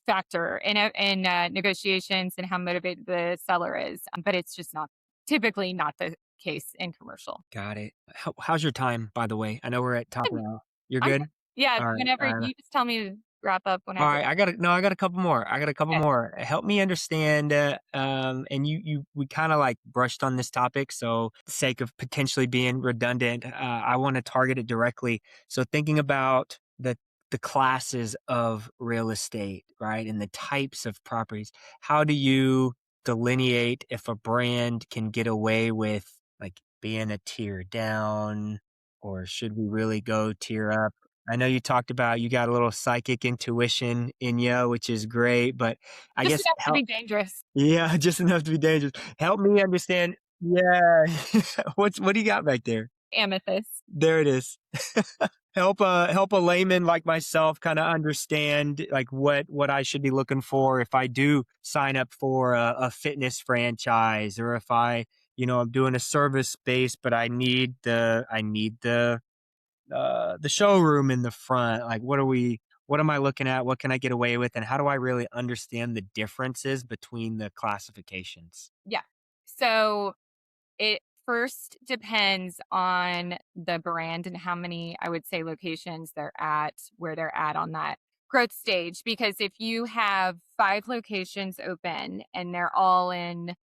factor in negotiations and how motivated the seller is. But it's just not typically not the case in commercial. got it. How's your time, by the way? I know we're at top of the hour. You're I'm good? Yeah. All right. Whenever you just tell me to wrap up All whenever. right, I got a couple more. I got a couple Okay. more. Help me understand. And we kind of like brushed on this topic, so sake of potentially being redundant, I want to target it directly. So thinking about the classes of real estate, right, and the types of properties. How do you delineate if a brand can get away with like being a tier down, or should we really go tier up? I know you talked about you got a little psychic intuition in you, which is great, but I Just guess enough to help be dangerous. yeah, just enough to be dangerous. Help me understand. Yeah. What do you got back there? Amethyst. There it is. Help a layman like myself kind of understand like what I should be looking for if I do sign up for a fitness franchise, or if I'm doing a service space, but I need the showroom in the front. Like, what am I looking at? What can I get away with? And how do I really understand the differences between the classifications? Yeah. So it first depends on the brand and how many, I would say, locations where they're at on that growth stage. Because if you have 5 locations open and they're all in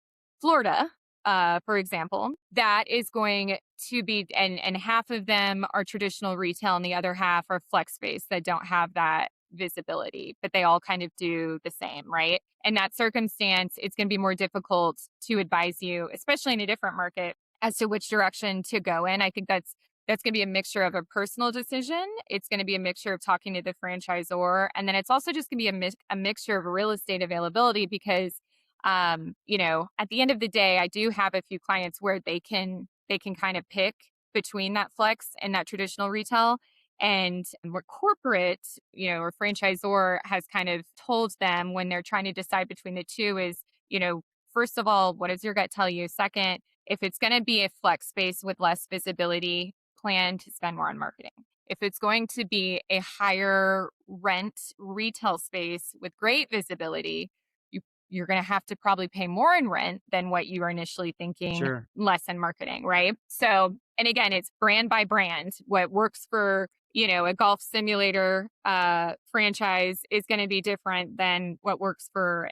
Florida, for example, that is going to be, and half of them are traditional retail and the other half are flex space that don't have that visibility, but they all kind of do the same, right? In that circumstance, it's going to be more difficult to advise you, especially in a different market, as to which direction to go in. I think that's going to be a mixture of a personal decision. It's going to be a mixture of talking to the franchisor, and then it's also just going to be a mixture of real estate availability because, at the end of the day, I do have a few clients where they can kind of pick between that flex and that traditional retail. And where corporate, or franchisor has kind of told them when they're trying to decide between the two is, first of all, what does your gut tell you? Second, if it's going to be a flex space with less visibility, plan to spend more on marketing. If it's going to be a higher rent retail space with great visibility, you're going to have to probably pay more in rent than what you were initially thinking, Sure, less in marketing, right? So, and again, it's brand by brand. What works for, a golf simulator franchise is going to be different than what works for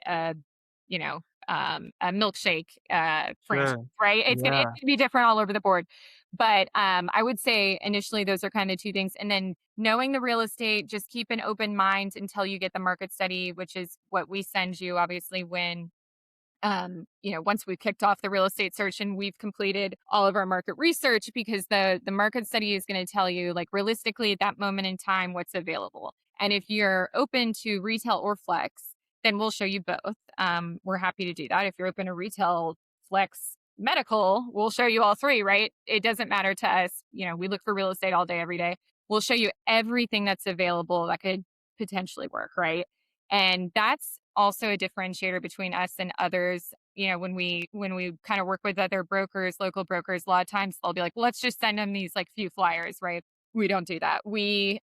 you know, a milkshake franchise, sure. right? It's Yeah, gonna be different all over the board. But I would say initially those are kind of two things. And then knowing the real estate, just keep an open mind until you get the market study, which is what we send you, obviously, when once we've kicked off the real estate search and we've completed all of our market research, because the market study is going to tell you, like, realistically at that moment in time what's available. And if you're open to retail or flex, then we'll show you both. We're happy to do that. If you're open to retail, flex, medical, we'll show you all three, right? It doesn't matter to us. We look for real estate all day, every day. We'll show you everything that's available that could potentially work, right? And that's also a differentiator between us and others. When we kind of work with other brokers, local brokers, a lot of times they'll be like, let's just send them these like few flyers, right? We don't do that. We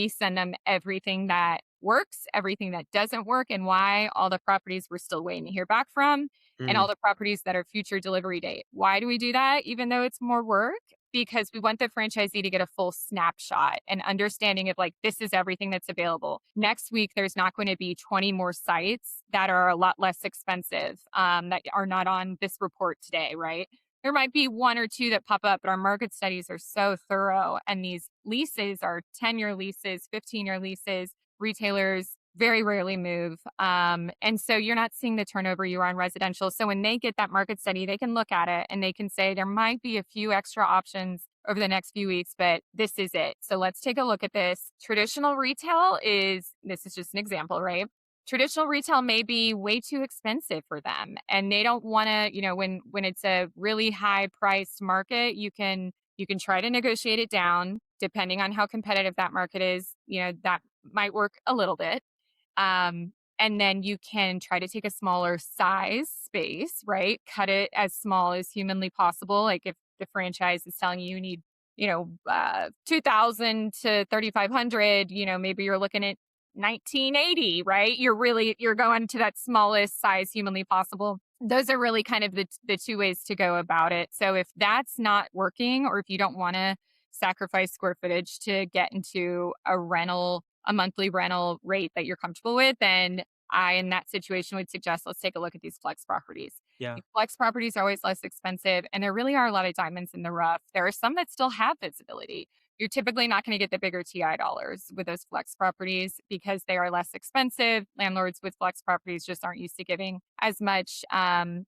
send them everything that works, everything that doesn't work, and why, all the properties we're still waiting to hear back from, and mm, all the properties that are future delivery date. Why do we do that? Even though it's more work? because we want the franchisee to get a full snapshot and understanding of like, this is everything that's available. Next week, there's not going to be 20 more sites that are a lot less expensive that are not on this report today, right? There might be one or two that pop up, but our market studies are so thorough. And these leases are 10-year leases, 15-year leases. Retailers very rarely move. And so you're not seeing the turnover you are on residential. So when they get that market study, they can look at it and they can say there might be a few extra options over the next few weeks, but this is it. So let's take a look at this. Traditional retail this is just an example, right? Traditional retail may be way too expensive for them. And they don't want to, when it's a really high priced market, you can try to negotiate it down depending on how competitive that market is. That might work a little bit. And then you can try to take a smaller size space, right? Cut it as small as humanly possible. Like if the franchise is telling you need, 2,000 to 3,500, maybe you're looking at 1980, right? You're going to that smallest size humanly possible. Those are really kind of the two ways to go about it. So if that's not working, or if you don't want to sacrifice square footage to get into a monthly rental rate that you're comfortable with, then I, in that situation, would suggest let's take a look at these flex properties. Yeah. These flex properties are always less expensive, and there really are a lot of diamonds in the rough. There are some that still have visibility. You're typically not going to get the bigger TI dollars with those flex properties because they are less expensive. Landlords with flex properties just aren't used to giving as much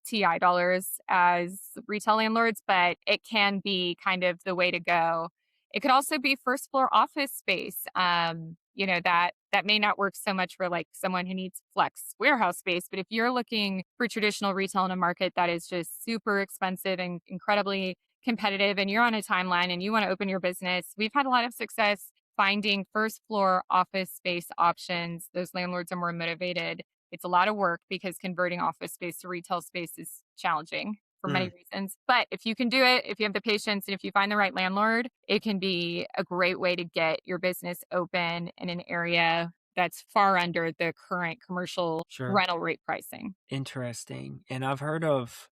TI dollars as retail landlords, but it can be kind of the way to go. It could also be first floor office space. That may not work so much for like someone who needs flex warehouse space. But if you're looking for traditional retail in a market that is just super expensive and incredibly competitive, and you're on a timeline and you want to open your business, we've had a lot of success finding first floor office space options. Those landlords are more motivated. It's a lot of work because converting office space to retail space is challenging for many Mm, reasons. But if you can do it, if you have the patience, and if you find the right landlord, it can be a great way to get your business open in an area that's far under the current commercial sure. rental rate pricing. Interesting. And I've heard of,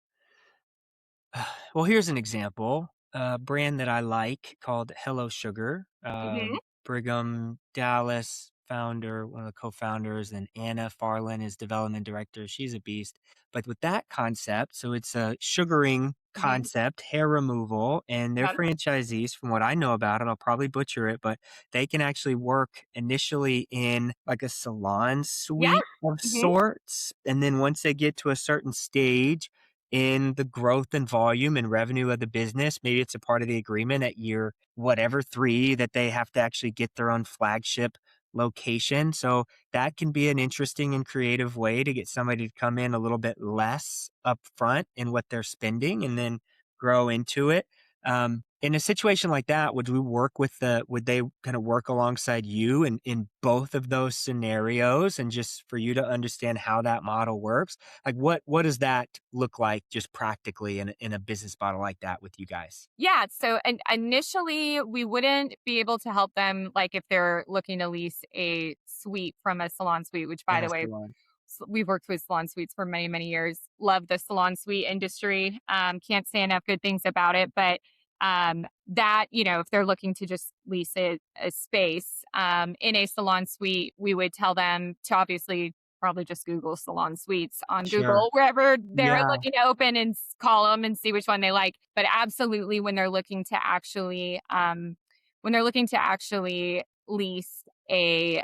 well, here's an example. A brand that I like called Hello Sugar. Hmm. Brigham Dallas founder, one of the co-founders, and Anna Farland is development director. She's a beast. But with that concept, so it's a sugaring Hmm. concept, hair removal, and their Yeah. franchisees, from what I know about it, I'll probably butcher it, but they can actually work initially in like a salon Yeah. suite of Hmm. sorts. And then once they get to a certain stage, in the growth and volume and revenue of the business. Maybe it's a part of the agreement at year whatever 3 that they have to actually get their own flagship location. So that can be an interesting and creative way to get somebody to come in a little bit less upfront in what they're spending and then grow into it. In a situation like that, would they kind of work alongside you in both of those scenarios, and just for you to understand how that model works? Like what does that look like just practically in a business model like that with you guys? Yeah. So initially, we wouldn't be able to help them, like if they're looking to lease a suite from a salon suite, which, by Yeah, the way, salon. we've worked with salon suites for many, many years. Love the salon suite industry. Can't say enough good things about it. But that, if they're looking to just lease a space in a salon suite, we would tell them to obviously probably just Google salon suites on Sure. Google, wherever they're Yeah, looking to open, and call them and see which one they like. But absolutely, when they're looking to actually lease a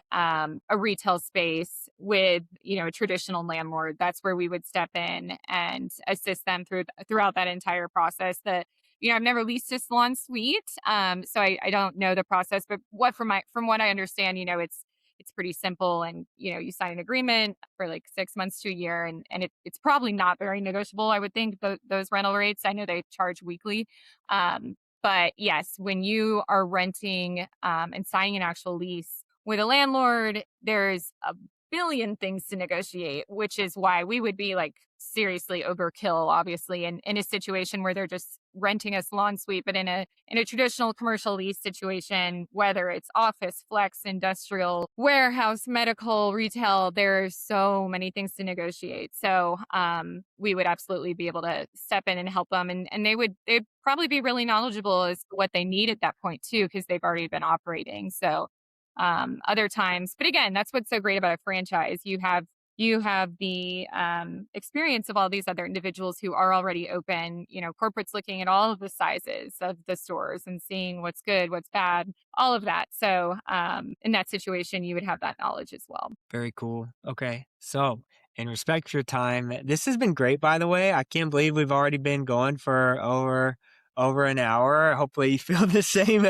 retail space with a traditional landlord, that's where we would step in and assist them throughout that entire process. I've never leased a salon suite, so I don't know the process, but from what I understand, it's pretty simple, and you sign an agreement for like 6 months to a year, and it's probably not very negotiable. I would think those rental rates. I know they charge weekly. But yes, when you are renting and signing an actual lease with a landlord, there's a billion things to negotiate, which is why we would be like seriously overkill, obviously, in a situation where they're just renting us lawn suite. But in a traditional commercial lease situation, whether it's office, flex, industrial, warehouse, medical, retail, there's so many things to negotiate. So we would absolutely be able to step in and help them, and they'd probably be really knowledgeable as to what they need at that point too, because they've already been operating. So other times. But again, that's what's so great about a franchise. You have the experience of all these other individuals who are already open. Corporate's looking at all of the sizes of the stores and seeing what's good, what's bad, all of that. So in that situation, you would have that knowledge as well. Very cool. Okay. So, in respect for your time, this has been great, by the way. I can't believe we've already been going for over an hour. Hopefully you feel the same.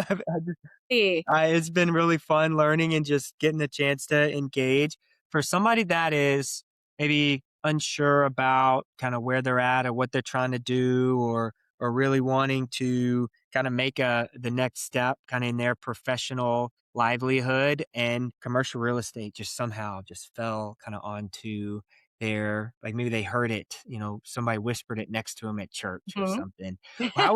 See. It's been really fun learning and just getting a chance to engage. For somebody that is maybe unsure about kind of where they're at or what they're trying to do, or really wanting to kind of make the next step kind of in their professional livelihood, and commercial real estate just somehow just fell kind of onto their, like, maybe they heard it, somebody whispered it next to them at church or Mhm. something. How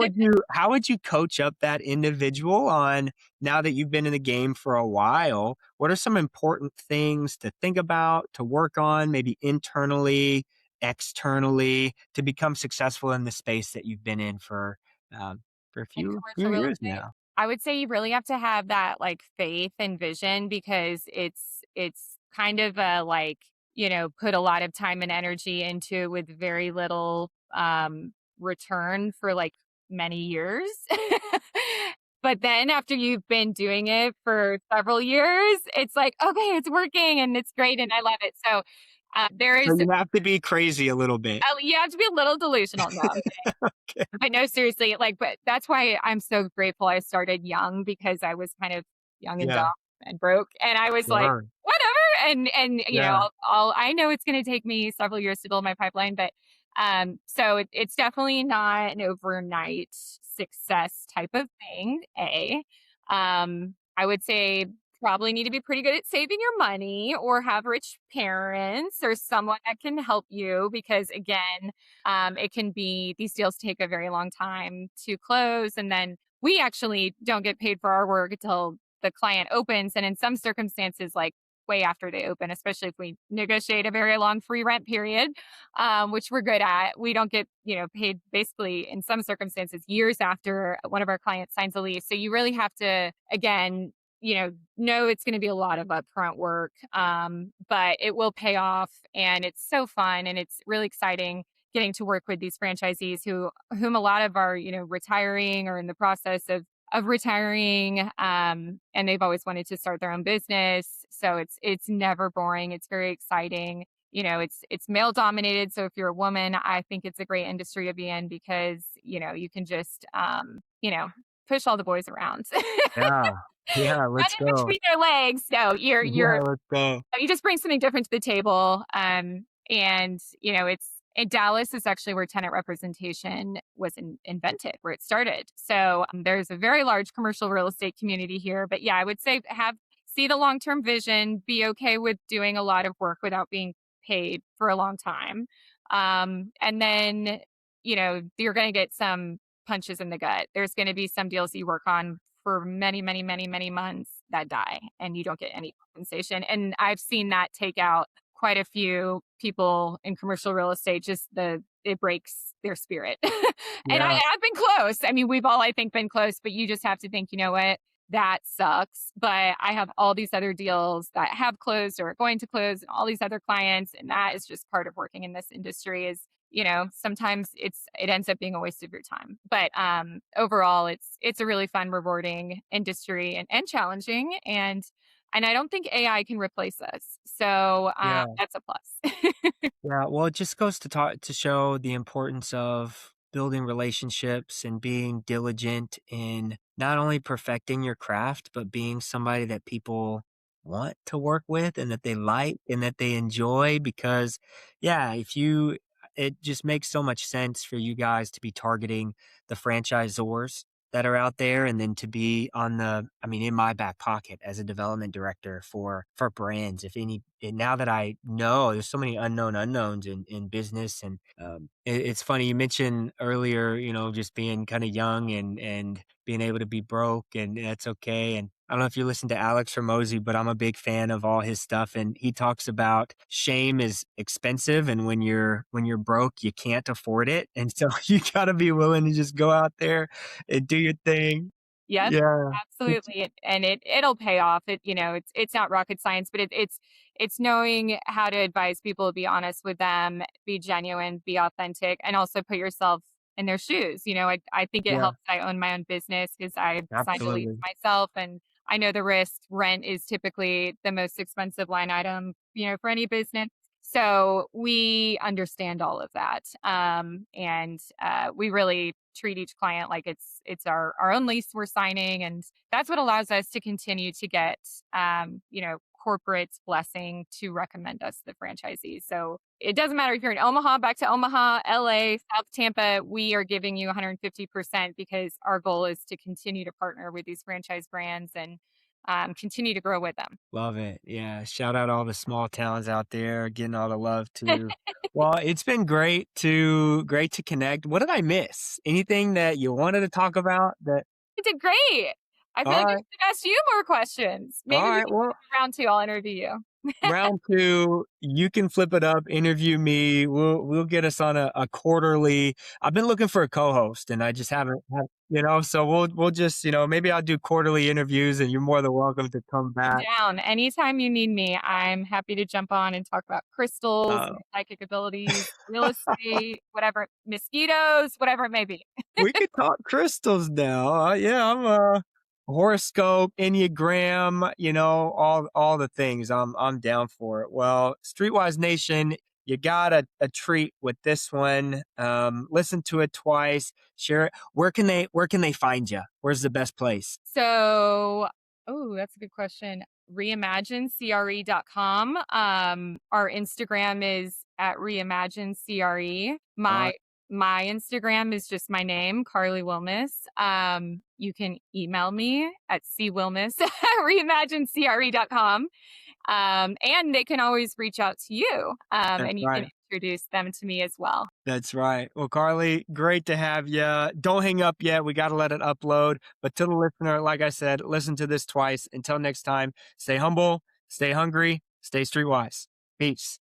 would you coach up that individual on, now that you've been in the game for a while, what are some important things to think about, to work on, maybe internally, externally, to become successful in the space that you've been in for a In few commercial real years estate, now? I would say you really have to have that like faith and vision, because it's kind of a like, put a lot of time and energy into with very little return for like many years. But then after you've been doing it for several years, it's like, okay, it's working and it's great and I love it. So there So is, you have to be crazy a little bit. you have to be a little delusional. No, Okay. I know, seriously, like, but that's why I'm so grateful I started young, because I was kind of young and dumb Yeah, and broke, and I was like, sure. "Whatever," and, Yeah, I know it's gonna take me several years to build my pipeline, but, so it's definitely not an overnight success type of thing, A. I would say probably need to be pretty good at saving your money, or have rich parents or someone that can help you, because again, it can be, these deals take a very long time to close. And then we actually don't get paid for our work until the client opens. And in some circumstances, like way after they open, especially if we negotiate a very long free rent period, which we're good at, we don't get, paid basically in some circumstances years after one of our clients signs a lease. So you really have to, again, know it's going to be a lot of upfront work, but it will pay off, and it's so fun and it's really exciting getting to work with these franchisees whom a lot of are retiring or in the process of retiring, and they've always wanted to start their own business. So it's never boring. It's very exciting. It's male dominated. So if you're a woman, I think it's a great industry to be in, because you can just push all the boys around. yeah, yeah, Right let's in go. between their legs. So Yeah, let's go. you just bring something different to the table. And it's in Dallas is actually where tenant representation was invented, where it started. So there's a very large commercial real estate community here. But yeah, I would say see the long term vision, be okay with doing a lot of work without being paid for a long time. And then you're going to get some punches in the gut. There's going to be some deals you work on for many, many, many, many months that die and you don't get any compensation. And I've seen that take out quite a few people in commercial real estate. It breaks their spirit. And Yeah, I've been close. I mean, we've all, I think, been close, but you just have to think, you know what? That sucks. But I have all these other deals that have closed or are going to close, and all these other clients. And that is just part of working in this industry, is sometimes it ends up being a waste of your time. But overall, it's a really fun, rewarding industry, and challenging. And I don't think AI can replace us. So yeah. that's a plus. Yeah, well, it just goes to show the importance of building relationships and being diligent in not only perfecting your craft, but being somebody that people want to work with and that they like and that they enjoy. Because, yeah, it just makes so much sense for you guys to be targeting the franchisors that are out there, and then to be on I mean, in my back pocket as a development director for brands. If any, and now that I know there's so many unknown unknowns in business, and it's funny you mentioned earlier, just being kind of young and being able to be broke, and that's okay. And I don't know if you listen to Alex Ramosi, but I'm a big fan of all his stuff. And he talks about shame is expensive. And when you're broke, you can't afford it. And so you gotta be willing to just go out there and do your thing. Yes, Yeah. It's absolutely, and it'll pay off. It's not rocket science, but it's knowing how to advise people, be honest with them, be genuine, be authentic, and also put yourself in their shoes. I think it yeah, helps that I own my own business because I signed a lease absolutely. myself, and I know the risk. Rent is typically the most expensive line item, for any business. So we understand all of that, and we really treat each client like it's our own lease we're signing, and that's what allows us to continue to get corporate blessing to recommend us the franchisees. So it doesn't matter if you're in Omaha, back to Omaha, LA, South Tampa, we are giving you 150% because our goal is to continue to partner with these franchise brands and continue to grow with them. Love it. Yeah. Shout out all the small towns out there, getting all the love too. Well, it's been great to connect. What did I miss? Anything that you wanted to talk about that You did great. I feel all like I right. should ask you more questions. All Maybe we right. can Well, do round two. I'll interview you. round two, you can flip it up, interview me. We'll get us on a quarterly. I've been looking for a co-host and I just haven't so we'll just, maybe I'll do quarterly interviews and you're more than welcome to come back. Down. Anytime you need me, I'm happy to jump on and talk about crystals, Uh, psychic abilities, real estate, whatever, mosquitoes, whatever it may be. we could talk crystals now. Yeah, I'm a horoscope, enneagram, all the things. I'm down for it. Well, Streetwise Nation, you got a treat with this one. Listen to it twice, share it. Where can they find you? Where's the best place? So, oh, that's a good question. ReimagineCRE.com. Our Instagram is at ReimagineCRE. Uh, My Instagram is just my name, Carlie Wilmes. You can email me at cwilmes at reimaginecre.com. And they can always reach out to you, that's and you can right. introduce them to me as well. That's right. Well, Carlie, great to have you. Don't hang up yet. We got to let it upload. But to the listener, like I said, listen to this twice. Until next time, stay humble, stay hungry, stay streetwise. Peace.